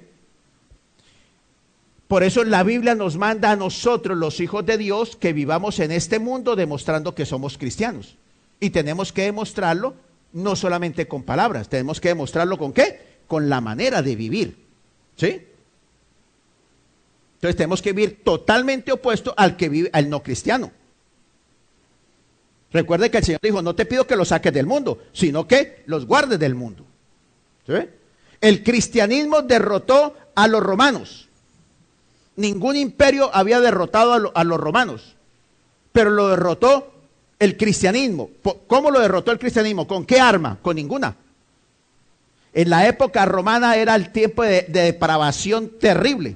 Por eso la Biblia nos manda a nosotros, los hijos de Dios, que vivamos en este mundo demostrando que somos cristianos. Y tenemos que demostrarlo no solamente con palabras, tenemos que demostrarlo ¿con qué? Con la manera de vivir. ¿Sí? Entonces tenemos que vivir totalmente opuesto al que vive, al no cristiano. Recuerde que el Señor dijo, no te pido que los saques del mundo, sino que los guardes del mundo. ¿Sí? El cristianismo derrotó a los romanos. Ningún imperio había derrotado a los romanos, pero lo derrotó el cristianismo. ¿Cómo lo derrotó el cristianismo? ¿Con qué arma? Con ninguna. En la época romana era el tiempo de depravación terrible.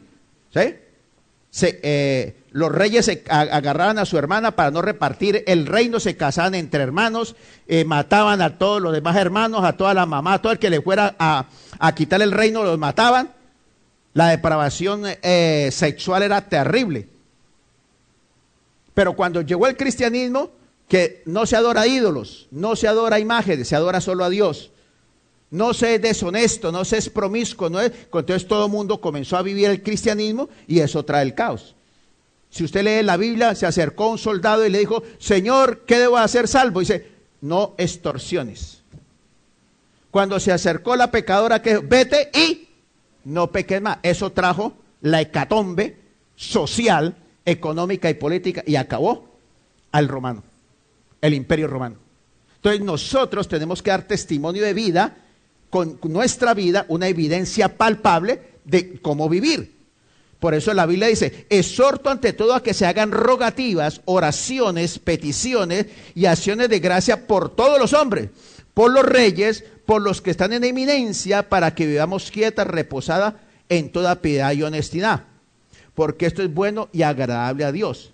¿Sí? Los reyes se agarraban a su hermana para no repartir el reino, se casaban entre hermanos, mataban a todos los demás hermanos, a toda la mamá, a todo el que le fuera a quitar el reino, los mataban. La depravación sexual era terrible. Pero cuando llegó el cristianismo, que no se adora a ídolos, no se adora a imágenes, se adora solo a Dios. No se es deshonesto, no se es promiscuo, entonces todo el mundo comenzó a vivir el cristianismo y eso trae el caos. Si usted lee la Biblia, se acercó a un soldado y le dijo, Señor, ¿qué debo hacer salvo? Dice, no extorsiones. Cuando se acercó la pecadora que vete y no peques más. Eso trajo la hecatombe social, económica y política y acabó al romano, el imperio romano. Entonces nosotros tenemos que dar testimonio de vida, con nuestra vida, una evidencia palpable de cómo vivir. Por eso la Biblia dice, exhorto ante todo a que se hagan rogativas, oraciones, peticiones y acciones de gracia por todos los hombres, por los reyes, por los que están en eminencia, para que vivamos quieta, reposada en toda piedad y honestidad, porque esto es bueno y agradable a Dios.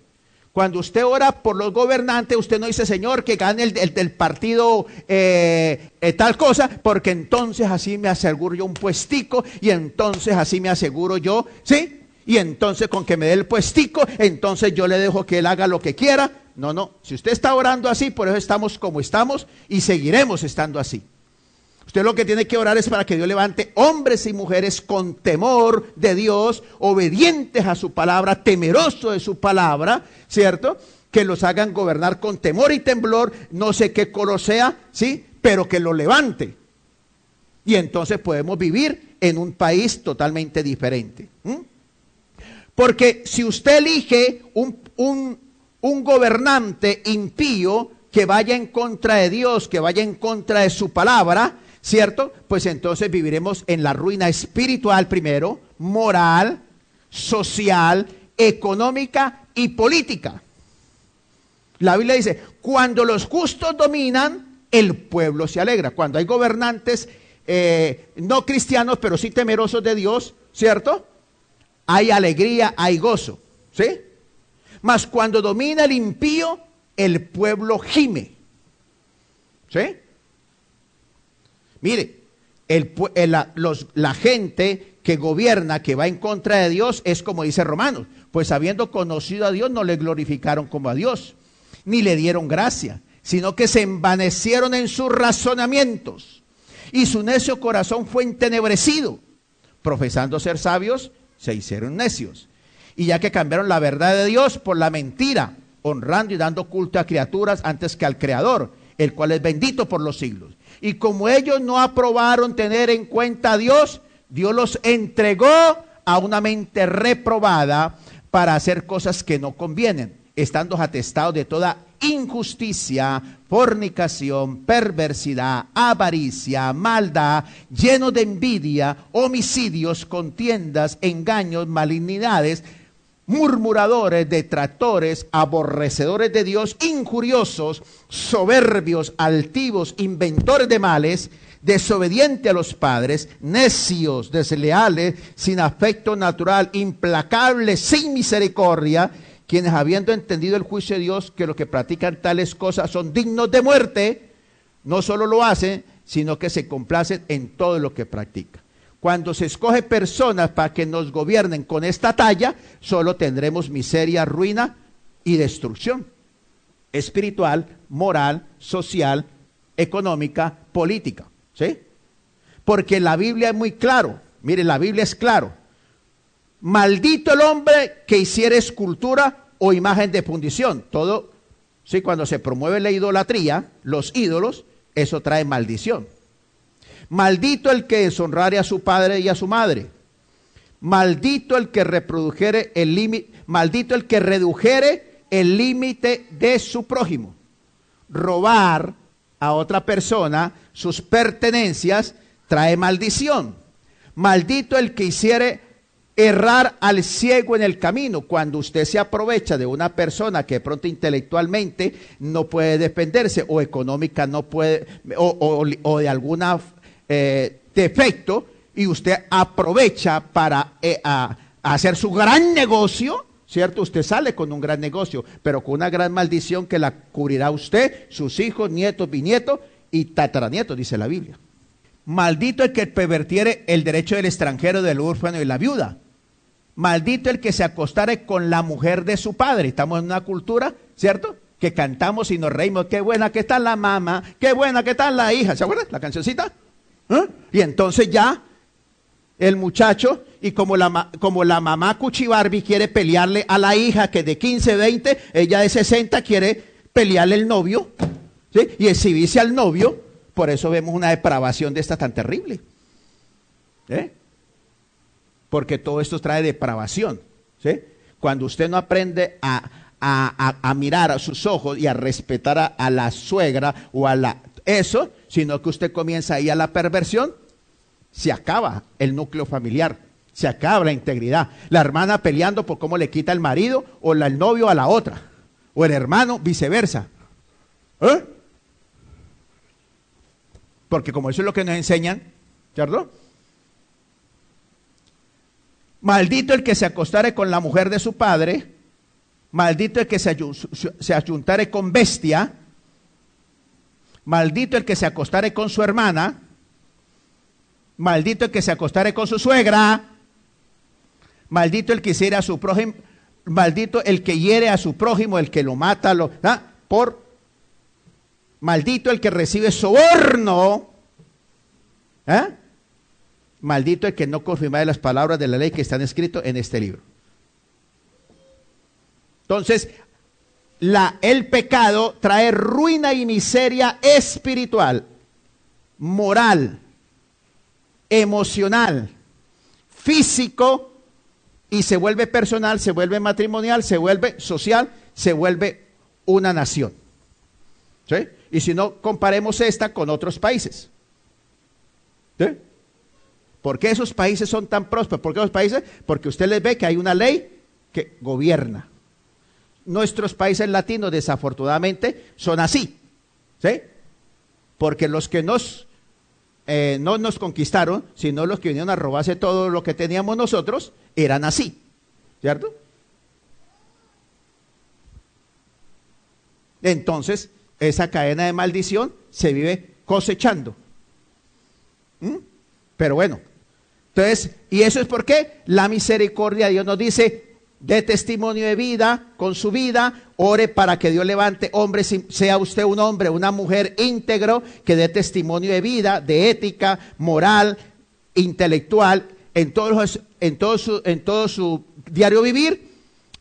Cuando usted ora por los gobernantes, usted no dice, Señor, que gane el partido tal cosa, porque entonces así me aseguro yo un puestico, y entonces así me aseguro yo, ¿sí? Y entonces con que me dé el puestico, entonces yo le dejo que él haga lo que quiera. No, no, si usted está orando así, por eso estamos como estamos y seguiremos estando así. Usted lo que tiene que orar es para que Dios levante hombres y mujeres con temor de Dios, obedientes a su palabra, temerosos de su palabra, ¿cierto? Que los hagan gobernar con temor y temblor, no sé qué color sea, ¿sí? Pero que lo levante. Y entonces podemos vivir en un país totalmente diferente. Porque si usted elige un gobernante impío que vaya en contra de Dios, que vaya en contra de su palabra, ¿cierto? Pues entonces viviremos en la ruina espiritual primero, moral, social, económica y política. La Biblia dice, cuando los justos dominan, el pueblo se alegra. Cuando hay gobernantes no cristianos, pero sí temerosos de Dios, ¿cierto? Hay alegría, hay gozo, ¿sí? Mas cuando domina el impío, el pueblo gime, ¿sí? Mire, la gente que gobierna, que va en contra de Dios, es como dice Romanos, pues habiendo conocido a Dios, no le glorificaron como a Dios, ni le dieron gracia, sino que se envanecieron en sus razonamientos, y su necio corazón fue entenebrecido, profesando ser sabios, se hicieron necios, y ya que cambiaron la verdad de Dios por la mentira, honrando y dando culto a criaturas antes que al Creador, el cual es bendito por los siglos. Y como ellos no aprobaron tener en cuenta a Dios, Dios los entregó a una mente reprobada para hacer cosas que no convienen, estando atestados de toda injusticia, fornicación, perversidad, avaricia, maldad, lleno de envidia, homicidios, contiendas, engaños, malignidades, murmuradores, detractores, aborrecedores de Dios, injuriosos, soberbios, altivos, inventores de males, desobedientes a los padres, necios, desleales, sin afecto natural, implacables, sin misericordia, quienes habiendo entendido el juicio de Dios, que los que practican tales cosas son dignos de muerte, no solo lo hacen, sino que se complacen en todo lo que practican. Cuando se escoge personas para que nos gobiernen con esta talla, solo tendremos miseria, ruina y destrucción espiritual, moral, social, económica, política. ¿Sí? Porque la Biblia es muy claro. Mire, la Biblia es claro. Maldito el hombre que hiciere escultura o imagen de fundición. Todo, sí, cuando se promueve la idolatría, los ídolos, eso trae maldición. Maldito el que deshonrare a su padre y a su madre. Maldito el que reprodujere el límite, maldito el que redujere el límite de su prójimo. Robar a otra persona sus pertenencias trae maldición. Maldito el que hiciere errar al ciego en el camino. Cuando usted se aprovecha de una persona que de pronto intelectualmente no puede defenderse o económica no puede o de alguna defecto, y usted aprovecha para hacer su gran negocio, ¿cierto? Usted sale con un gran negocio, pero con una gran maldición que la cubrirá usted, sus hijos, nietos, bisnietos y tataranietos, dice la Biblia. Maldito el que pervertiere el derecho del extranjero, del huérfano y la viuda. Maldito el que se acostare con la mujer de su padre. Estamos en una cultura, ¿cierto?, que cantamos y nos reímos. Qué buena que está la mamá, qué buena que está la hija. ¿Se acuerdan la cancioncita? Y entonces ya el muchacho, y como la mamá Cuchibarbi quiere pelearle a la hija que de 15, 20, ella de 60 quiere pelearle el novio, ¿sí? Y exhibirse al novio. Por eso vemos una depravación de esta tan terrible, porque todo esto trae depravación, ¿sí? Cuando usted no aprende a mirar a sus ojos y a respetar a la suegra o eso, sino que usted comienza ahí a la perversión, se acaba el núcleo familiar, se acaba la integridad. La hermana peleando por cómo le quita el marido o el novio a la otra, o el hermano viceversa. Porque como eso es lo que nos enseñan, ¿cierto? Maldito el que se acostare con la mujer de su padre, maldito el que se ayuntare con bestia, maldito el que se acostare con su hermana, maldito el que se acostare con su suegra, maldito el que hiciera a su prójimo, maldito el que hiere a su prójimo, el que lo mata, maldito el que recibe soborno, maldito el que no confirma las palabras de la ley que están escritas en este libro. Entonces, el pecado trae ruina y miseria espiritual, moral, emocional, físico, y se vuelve personal, se vuelve matrimonial, se vuelve social, se vuelve una nación. ¿Sí? Y si no, comparemos esta con otros países. ¿Sí? ¿Por qué esos países son tan prósperos? ¿Por qué esos países? Porque usted les ve que hay una ley que gobierna. Nuestros países latinos, desafortunadamente, son así. ¿Sí? Porque los que no nos conquistaron, sino los que vinieron a robarse todo lo que teníamos nosotros, eran así. ¿Cierto? Entonces, esa cadena de maldición se vive cosechando. Pero bueno, entonces, ¿y eso es por qué? La misericordia de Dios nos dice: dé testimonio de vida con su vida, ore para que Dios levante hombre, sea usted un hombre, una mujer íntegro, que dé testimonio de vida, de ética, moral, intelectual, en todo su diario vivir,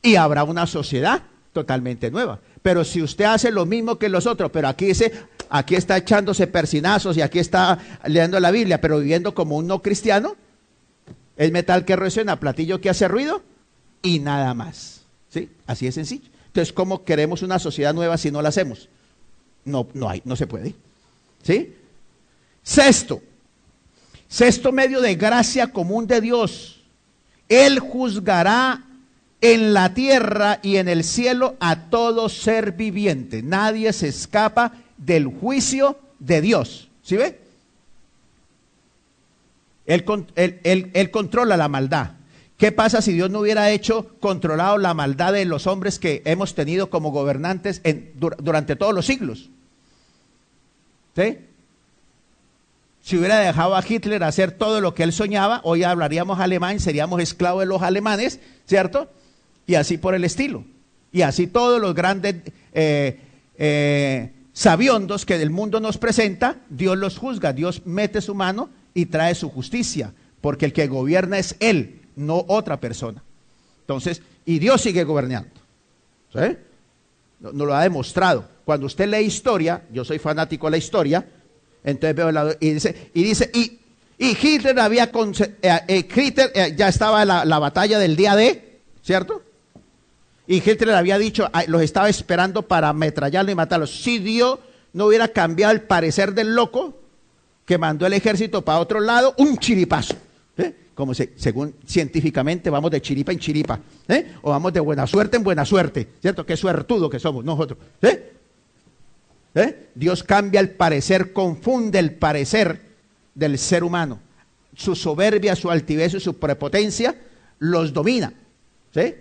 y habrá una sociedad totalmente nueva. Pero si usted hace lo mismo que los otros, pero aquí está echándose persinazos y aquí está leyendo la Biblia, pero viviendo como un no cristiano, es metal que resuena, platillo que hace ruido y nada más. ¿Sí? Así es sencillo. Entonces, ¿cómo queremos una sociedad nueva si no la hacemos? No se puede. ¿Sí? Sexto medio de gracia común de Dios. Él juzgará en la tierra y en el cielo a todo ser viviente. Nadie se escapa del juicio de Dios. ¿Sí ve? Él controla la maldad. ¿Qué pasa si Dios no hubiera controlado la maldad de los hombres que hemos tenido como gobernantes durante todos los siglos? ¿Sí? Si hubiera dejado a Hitler hacer todo lo que él soñaba, hoy hablaríamos alemán, seríamos esclavos de los alemanes, ¿cierto? Y así por el estilo. Y así todos los grandes sabiondos que el mundo nos presenta, Dios los juzga, Dios mete su mano y trae su justicia, porque el que gobierna es Él, no otra persona. Entonces, y Dios sigue gobernando. ¿Sí? Nos lo ha demostrado. Cuando usted lee historia, yo soy fanático de la historia, entonces veo y Hitler había ya estaba la batalla del día D, ¿cierto? Y Hitler había dicho, los estaba esperando para ametrallarlo y matarlos. Si Dios no hubiera cambiado el parecer del loco que mandó el ejército para otro lado, un chiripazo. Como según científicamente vamos de chiripa en chiripa, o vamos de buena suerte en buena suerte, ¿cierto? Qué suertudo que somos nosotros. Dios cambia el parecer, confunde el parecer del ser humano. Su soberbia, su altivez y su prepotencia los domina. ¿Sí?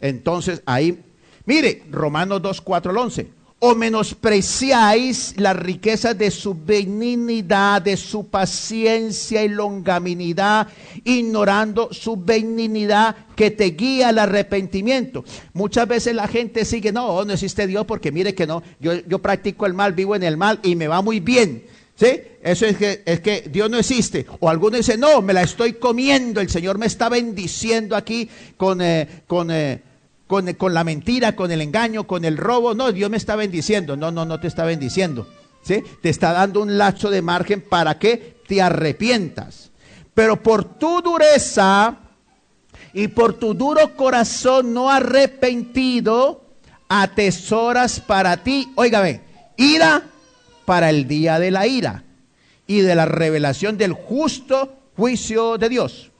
Entonces ahí, mire, Romanos 2, 4 al 11. ¿O menospreciáis las riquezas de su benignidad, de su paciencia y longanimidad, ignorando su benignidad que te guía al arrepentimiento? Muchas veces la gente sigue, no existe Dios porque mire que no, yo practico el mal, vivo en el mal y me va muy bien. ¿Sí? Eso es que Dios no existe. O algunos dicen, no, me la estoy comiendo, el Señor me está bendiciendo aquí con la mentira, con el engaño, con el robo. No, Dios me está bendiciendo. No te está bendiciendo. ¿Sí? Te está dando un lapso de margen para que te arrepientas. Pero por tu dureza y por tu duro corazón no arrepentido, atesoras para ti, óigame, ira para el día de la ira y de la revelación del justo juicio de Dios,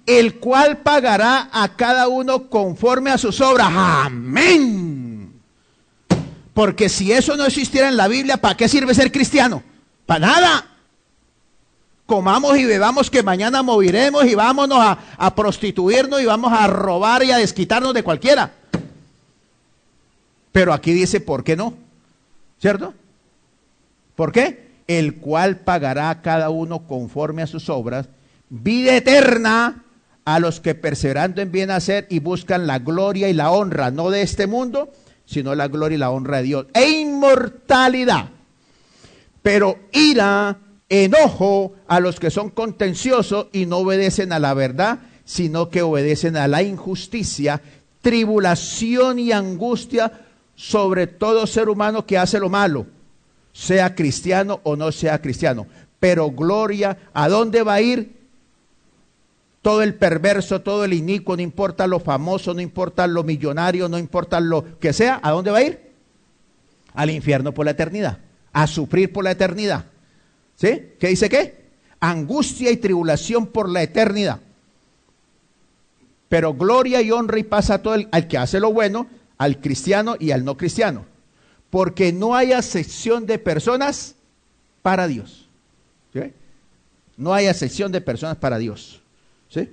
el cual pagará a cada uno conforme a sus obras. Amén. Porque si eso no existiera en la Biblia, ¿para qué sirve ser cristiano? Para nada. Comamos y bebamos que mañana moriremos y vámonos a prostituirnos y vamos a robar y a desquitarnos de cualquiera. Pero aquí dice, ¿por qué no? ¿Cierto? ¿Por qué? El cual pagará a cada uno conforme a sus obras, vida eterna a los que perseverando en bien hacer y buscan la gloria y la honra, no de este mundo, sino la gloria y la honra de Dios, e inmortalidad. Pero ira, enojo a los que son contenciosos y no obedecen a la verdad, sino que obedecen a la injusticia, tribulación y angustia sobre todo ser humano que hace lo malo, sea cristiano o no sea cristiano. Pero gloria, ¿a dónde va a ir? Todo el perverso, todo el inicuo, no importa lo famoso, no importa lo millonario, no importa lo que sea, ¿a dónde va a ir? Al infierno por la eternidad, a sufrir por la eternidad. ¿Sí? ¿Qué dice qué? Angustia y tribulación por la eternidad. Pero gloria y honra y paz a todo al que hace lo bueno, al cristiano y al no cristiano. Porque no hay acepción de personas para Dios. ¿Sí? No hay acepción de personas para Dios. ¿Sí?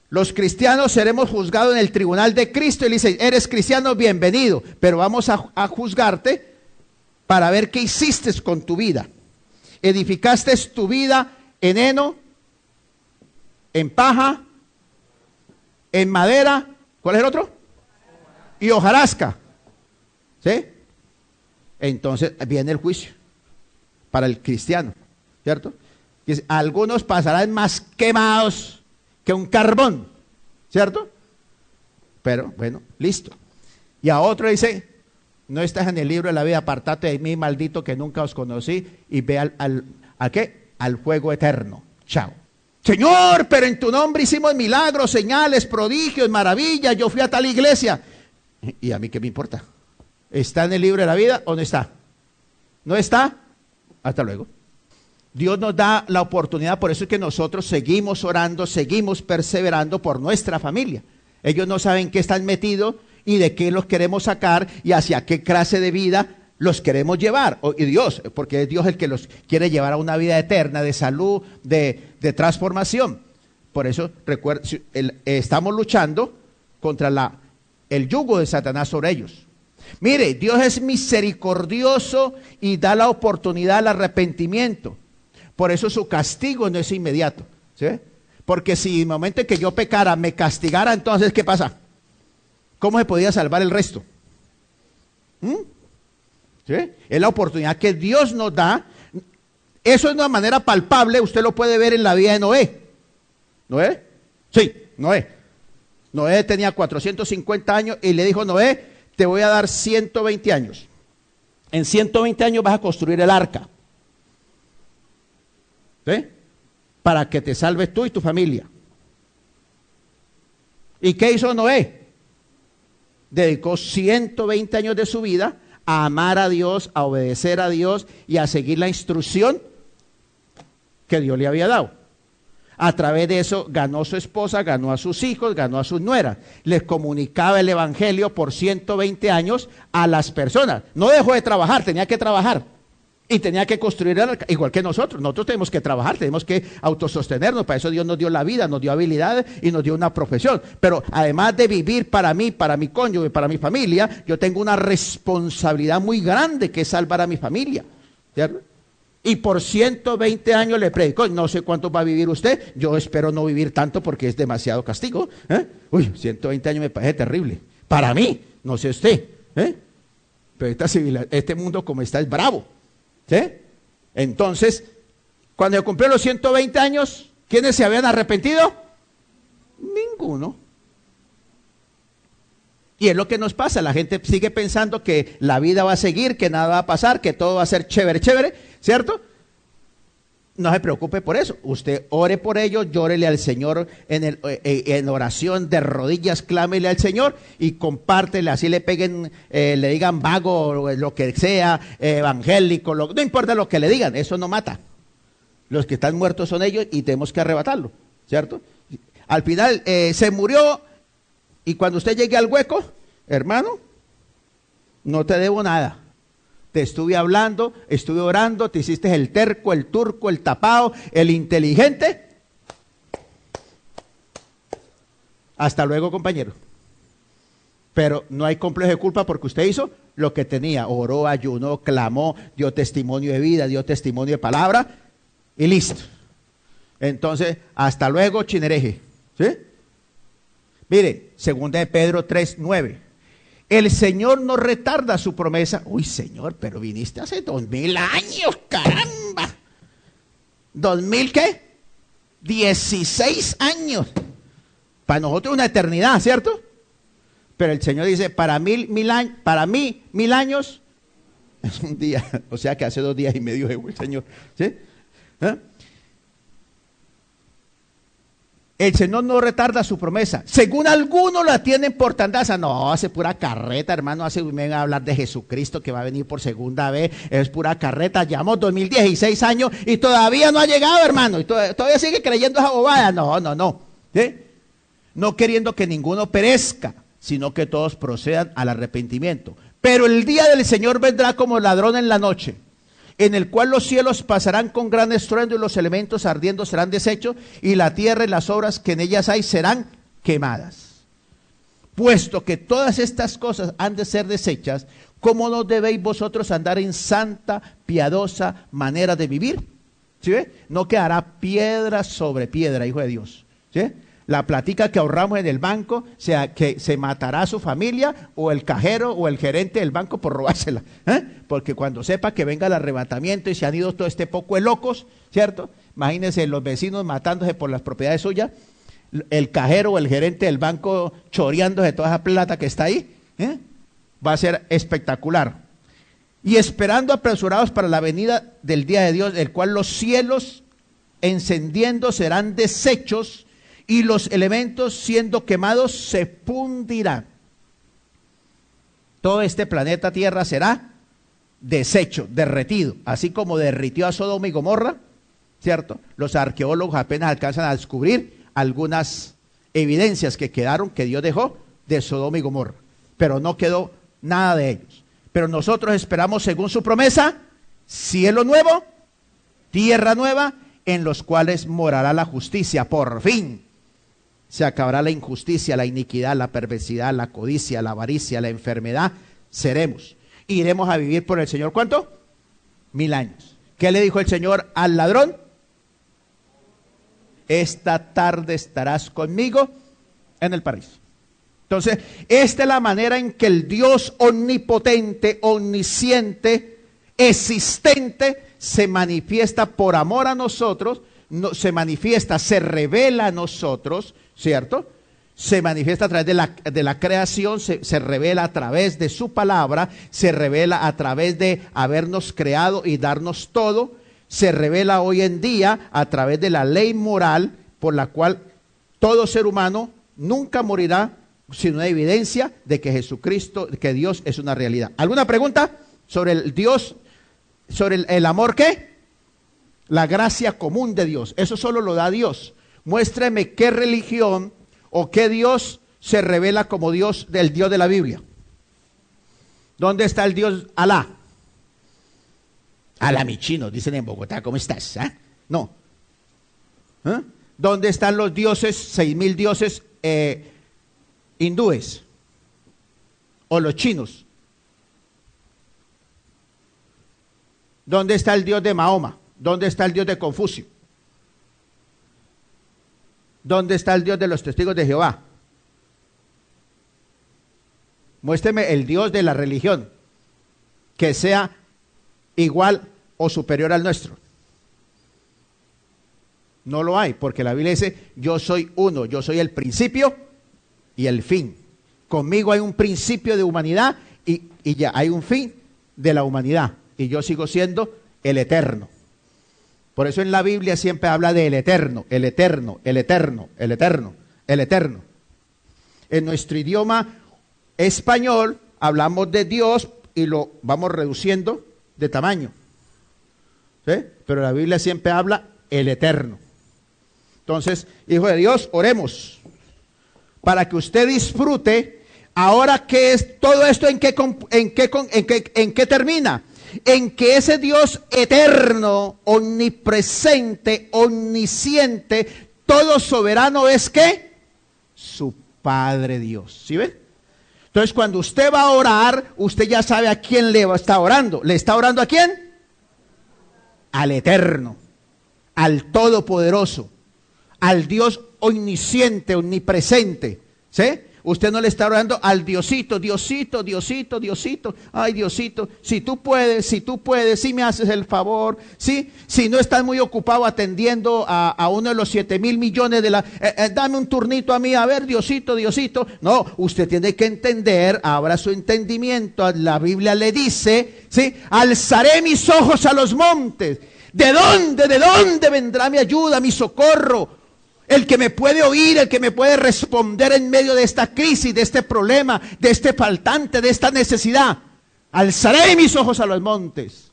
Los cristianos seremos juzgados en el tribunal de Cristo y le dicen, eres cristiano, bienvenido, pero vamos a juzgarte para ver qué hiciste con tu vida. ¿Edificaste tu vida en heno, en paja, en madera? ¿Cuál es el otro? Y hojarasca. ¿Sí? Entonces viene el juicio para el cristiano, ¿cierto? Dice, algunos pasarán más quemados que un carbón, ¿cierto? Pero bueno, listo. Y a otro dice, no estás en el libro de la vida, apartate de mí, maldito, que nunca os conocí, y ve ¿a qué? Al fuego eterno. Chao. Señor, pero en tu nombre hicimos milagros, señales, prodigios, maravillas, yo fui a tal iglesia. ¿Y a mí qué me importa? ¿Está en el libro de la vida o no está? ¿No está? Hasta luego. Dios nos da la oportunidad, por eso es que nosotros seguimos orando, seguimos perseverando por nuestra familia. Ellos no saben qué están metidos y de qué los queremos sacar y hacia qué clase de vida los queremos llevar. Y Dios, porque es Dios el que los quiere llevar a una vida eterna, de salud, de transformación. Por eso, recuerda, estamos luchando contra el yugo de Satanás sobre ellos. Mire, Dios es misericordioso y da la oportunidad al arrepentimiento. Por eso su castigo no es inmediato, ¿sí? Porque si en el momento en que yo pecara me castigara, entonces ¿qué pasa? ¿Cómo se podía salvar el resto? ¿Sí? Es la oportunidad que Dios nos da. Eso es una manera palpable, usted lo puede ver en la vida de Noé. ¿Noé? Sí, Noé. Noé tenía 450 años y le dijo: Noé, te voy a dar 120 años. En 120 años vas a construir el arca. ¿Sí? Para que te salves tú y tu familia. ¿Y qué hizo Noé? Dedicó 120 años de su vida a amar a Dios, a obedecer a Dios y a seguir la instrucción que Dios le había dado. A través de eso ganó a su esposa, ganó a sus hijos, ganó a sus nueras. Les comunicaba el evangelio por 120 años a las personas. No dejó de trabajar, tenía que trabajar. Y tenía que construir el arca, igual que nosotros. Nosotros tenemos que trabajar, tenemos que autosostenernos. Para eso Dios nos dio la vida, nos dio habilidades y nos dio una profesión. Pero además de vivir para mí, para mi cónyuge, para mi familia, yo tengo una responsabilidad muy grande que es salvar a mi familia. ¿Cierto? Y por 120 años le predicó. No sé cuánto va a vivir usted. Yo espero no vivir tanto porque es demasiado castigo. Uy, 120 años me parece terrible. Para mí, no sé usted. Pero este mundo como está es bravo. ¿Sí? Entonces, cuando yo cumplí los 120 años, ¿quiénes se habían arrepentido? Ninguno. Y es lo que nos pasa, la gente sigue pensando que la vida va a seguir, que nada va a pasar, que todo va a ser chévere, chévere, ¿cierto? No se preocupe por eso, usted ore por ello, llórele al Señor en oración, de rodillas, clámele al Señor y compártele, así le peguen, le digan vago, lo que sea, evangélico, no importa lo que le digan, eso no mata. Los que están muertos son ellos y tenemos que arrebatarlo, ¿cierto? Al final se murió y cuando usted llegue al hueco, hermano, no te debo nada. Te estuve hablando, estuve orando, te hiciste el terco, el turco, el tapado, el inteligente. Hasta luego, compañero. Pero no hay complejo de culpa porque usted hizo lo que tenía. Oró, ayunó, clamó, dio testimonio de vida, dio testimonio de palabra y listo. Entonces, hasta luego, chinereje. ¿Sí? Mire, 2 de Pedro 3:9. El Señor no retarda su promesa. Uy, Señor, pero viniste hace 2000 años, caramba. ¿2000 qué? 16 años. Para nosotros una eternidad, ¿cierto? Pero el Señor dice, para mí 1000 años es un día. O sea que hace 2 días y medio el Señor. ¿Sí? El Señor no retarda su promesa. Según algunos la tienen por tandaza. No, hace pura carreta, hermano. Me van a hablar de Jesucristo que va a venir por segunda vez. Es pura carreta. Llevamos 2016 años y todavía no ha llegado, hermano. Y todavía sigue creyendo esa bobada. No. ¿Sí? No queriendo que ninguno perezca, sino que todos procedan al arrepentimiento. Pero el día del Señor vendrá como ladrón en la noche, en el cual los cielos pasarán con gran estruendo y los elementos ardiendo serán deshechos y la tierra y las obras que en ellas hay serán quemadas. Puesto que todas estas cosas han de ser deshechas, ¿cómo no debéis vosotros andar en santa, piadosa manera de vivir? ¿Sí ve? No quedará piedra sobre piedra, hijo de Dios. ¿Sí? La platica que ahorramos en el banco, sea que se matará a su familia o el cajero o el gerente del banco por robársela. Porque cuando sepa que venga el arrebatamiento y se han ido todo este poco de locos, ¿cierto? Imagínense los vecinos matándose por las propiedades suyas, el cajero o el gerente del banco choreándose toda esa plata que está ahí. Va a ser espectacular. Y esperando apresurados para la venida del día de Dios, el cual los cielos encendiendo serán deshechos y los elementos siendo quemados se fundirán. todo este planeta Tierra será deshecho, derretido, así como derritió a Sodoma y Gomorra, ¿cierto? Los arqueólogos apenas alcanzan a descubrir algunas evidencias que quedaron, que Dios dejó de Sodoma y Gomorra, pero no quedó nada de ellos. Pero nosotros esperamos, según su promesa, cielo nuevo, tierra nueva, en los cuales morará la justicia. Por fin se acabará la injusticia, la iniquidad, la perversidad, la codicia, la avaricia, la enfermedad. Iremos a vivir por el Señor, ¿cuánto? 1000 años. ¿Qué le dijo el Señor al ladrón? Esta tarde estarás conmigo en el paraíso. Entonces, esta es la manera en que el Dios omnipotente, omnisciente, existente, se manifiesta por amor a nosotros, se manifiesta, se revela a nosotros, ¿cierto? Se manifiesta a través de la creación, se revela a través de su palabra, se revela a través de habernos creado y darnos todo, se revela hoy en día a través de la ley moral por la cual todo ser humano nunca morirá sin una evidencia de que Jesucristo, que Dios es una realidad. ¿Alguna pregunta sobre el Dios, sobre el amor qué? La gracia común de Dios. Eso solo lo da Dios. Muéstreme qué religión o qué Dios se revela como Dios del Dios de la Biblia. ¿Dónde está el Dios Alá? Alá mi chino, dicen en Bogotá, ¿cómo estás? ¿Ah? No. ¿Ah? ¿Dónde están los dioses, 6000 dioses hindúes? O los chinos. ¿Dónde está el Dios de Mahoma? ¿Dónde está el Dios de Confucio? ¿Dónde está el Dios de los testigos de Jehová? Muéstreme el Dios de la religión que sea igual o superior al nuestro. No lo hay, porque la Biblia dice, yo soy uno, yo soy el principio y el fin. Conmigo hay un principio de humanidad y ya hay un fin de la humanidad. Y yo sigo siendo el eterno. Por eso en la Biblia siempre habla de el eterno, el eterno, el eterno, el eterno, el eterno. En nuestro idioma español hablamos de Dios y lo vamos reduciendo de tamaño. ¿Sí? Pero la Biblia siempre habla el eterno. Entonces, hijo de Dios, oremos para que usted disfrute. Ahora, ¿qué es todo esto? ¿En qué termina? En que ese Dios eterno, omnipresente, omnisciente, todo soberano es ¿qué? Su Padre Dios. ¿Sí ven? Entonces, cuando usted va a orar, usted ya sabe a quién le está orando. ¿Le está orando a quién? Al eterno, al todopoderoso, al Dios omnisciente, omnipresente. ¿Sí? Usted no le está orando al Diosito, Diosito, Diosito, Diosito. Ay, Diosito, si tú puedes, si me haces el favor, ¿sí? Si no estás muy ocupado atendiendo a uno de los 7,000 millones de dame un turnito a mí, a ver, Diosito, Diosito. No, usted tiene que entender, abra su entendimiento. La Biblia le dice, ¿sí? Alzaré mis ojos a los montes. ¿De dónde vendrá mi ayuda, mi socorro? El que me puede oír, el que me puede responder en medio de esta crisis, de este problema, de este faltante, de esta necesidad. Alzaré mis ojos a los montes.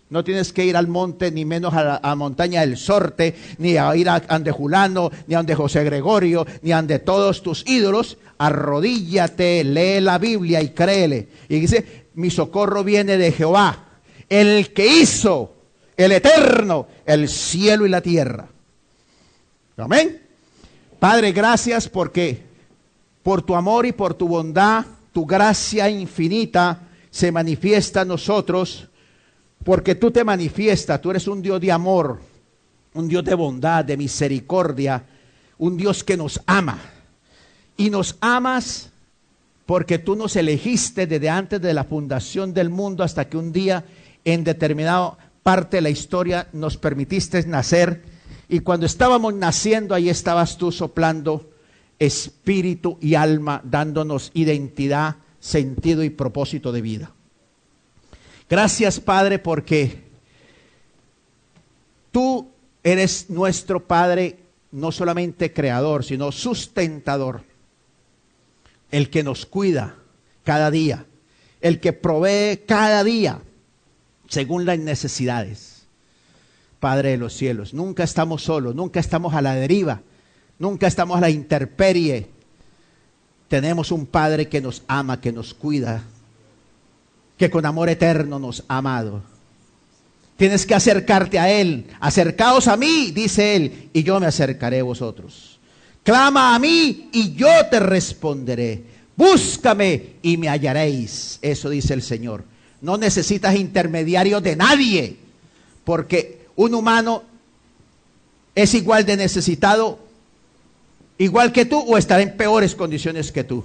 No tienes que ir al monte, ni menos a la montaña del Sorte, ni a ir a ande Julano, ni a ande José Gregorio, ni a ande todos tus ídolos. Arrodíllate, lee la Biblia y créele. Y dice, mi socorro viene de Jehová, el que hizo, el eterno, el cielo y la tierra. Amén. Padre, gracias porque por tu amor y por tu bondad, tu gracia infinita se manifiesta a nosotros, porque tú te manifiestas, tú eres un Dios de amor, un Dios de bondad, de misericordia, un Dios que nos ama. Y nos amas porque tú nos elegiste desde antes de la fundación del mundo hasta que un día en determinada parte de la historia nos permitiste nacer. Y cuando estábamos naciendo, ahí estabas tú soplando espíritu y alma, dándonos identidad, sentido y propósito de vida. Gracias, Padre, porque tú eres nuestro Padre, no solamente creador, sino sustentador, el que nos cuida cada día, el que provee cada día según las necesidades. Padre de los cielos, nunca estamos solos, nunca estamos a la deriva, nunca estamos a la intemperie. Tenemos un Padre que nos ama, que nos cuida, que con amor eterno nos ha amado. Tienes que acercarte a Él. Acercaos a mí, dice Él, y yo me acercaré a vosotros. Clama a mí y yo te responderé. Búscame y me hallaréis. Eso dice el Señor. No necesitas intermediario de nadie, porque un humano es igual de necesitado, igual que tú, o estará en peores condiciones que tú.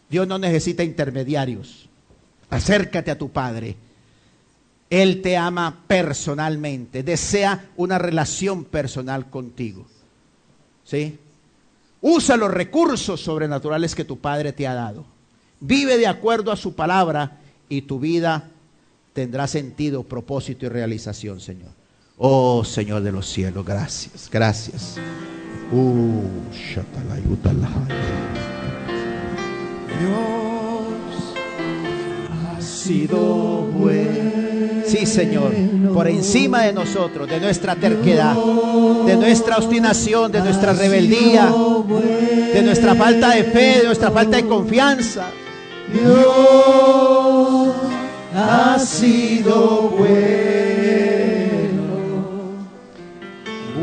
Dios no necesita intermediarios. Acércate a tu Padre. Él te ama personalmente, desea una relación personal contigo. ¿Sí? Usa los recursos sobrenaturales que tu Padre te ha dado. Vive de acuerdo a su palabra y tu vida tendrá sentido, propósito y realización, Señor. Oh, Señor de los cielos, gracias, gracias. Dios ha sido bueno. Sí, Señor, por encima de nosotros, de nuestra terquedad, de nuestra obstinación, de nuestra rebeldía, de nuestra falta de fe, de nuestra falta de confianza. Dios ha sido bueno,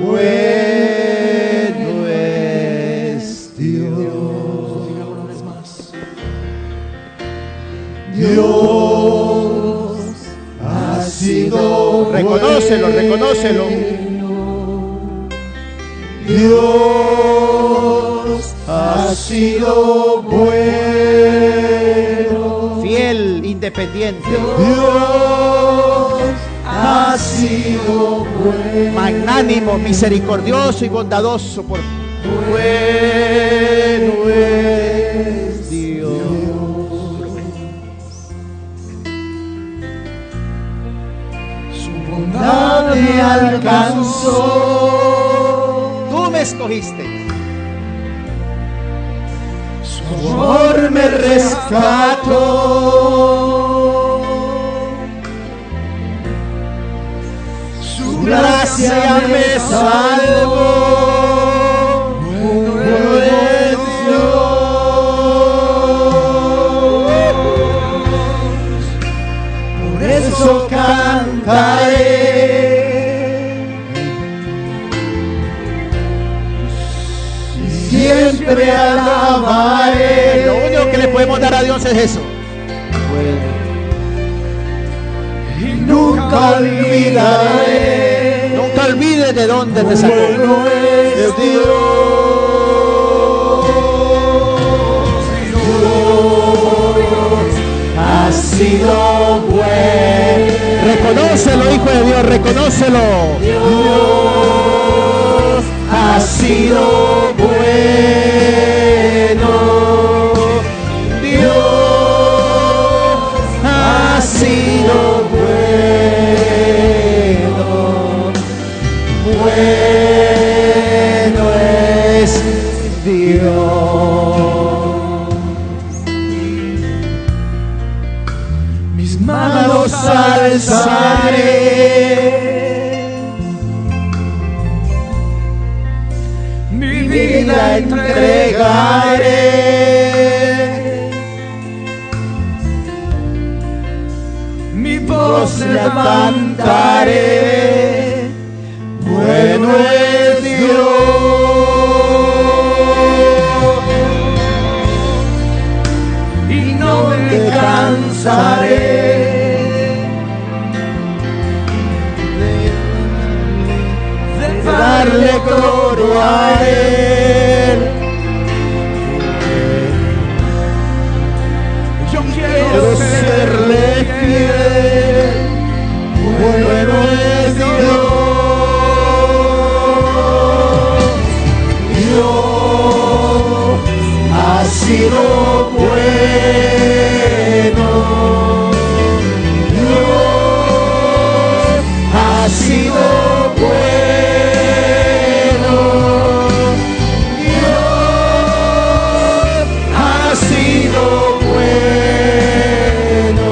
bueno es Dios. Dígalo una vez más. Dios ha sido Reconócelo, reconócelo. Dios ha sido bueno. Fiel, independiente. Dios ha sido bueno. Magnánimo, misericordioso y bondadoso. Bueno es Dios. Su bondad me alcanzó. Tú me escogiste. Su amor me rescató. Su gracia me salvó. Bueno es Dios. Por eso cantaré. Siempre alabaré. Lo único que le podemos dar a Dios es eso. Y nunca olvidaré. Nunca olvides de dónde te sacó. Bueno es Dios. Dios ha sido bueno. Reconócelo, hijo de Dios, reconócelo. Dios ha sido bueno. Dios ha sido bueno. Bueno es Dios. Mis manos alzaré. Mi vida entregaré. Mi voz levantaré. Bueno es Dios. Y no me cansaré de darle gloria a Él. Yo quiero serle fiel. Bueno es Dios. Dios ha sido bueno. Dios ha sido bueno. Dios ha sido bueno.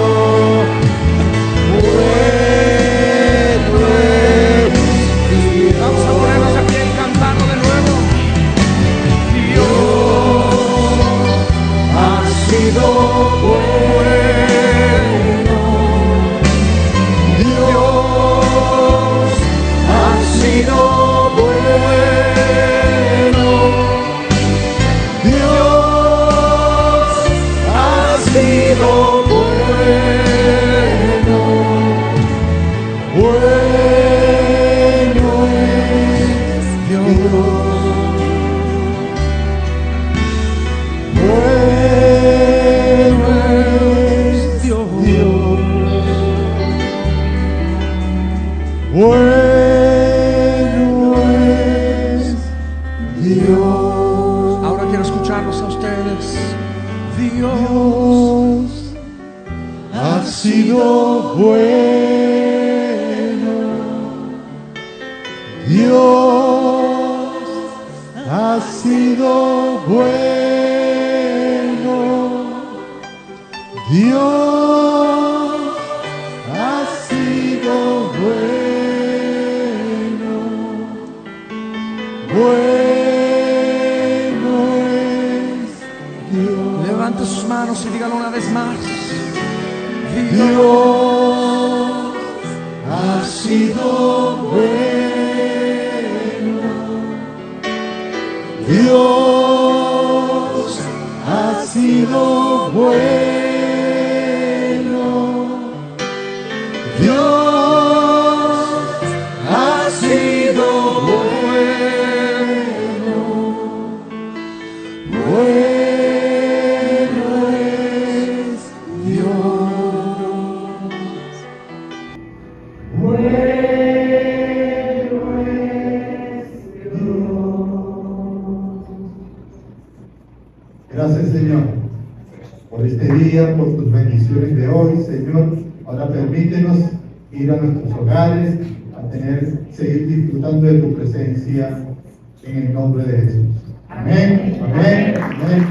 sido bueno. Dios ha sido bueno. Dios ha sido bueno. Bueno es Dios. Levante sus manos y dígalo una vez más. Dios ha sido bueno. Dios ha sido bueno. Dios ha sido bueno. Bueno es Dios. Bueno es Dios. Gracias, Señor, por este día, por tus bendiciones de hoy, Señor. Ahora permítenos ir a nuestros hogares, a seguir disfrutando de tu presencia en el nombre de Jesús. Amén, amén, amén.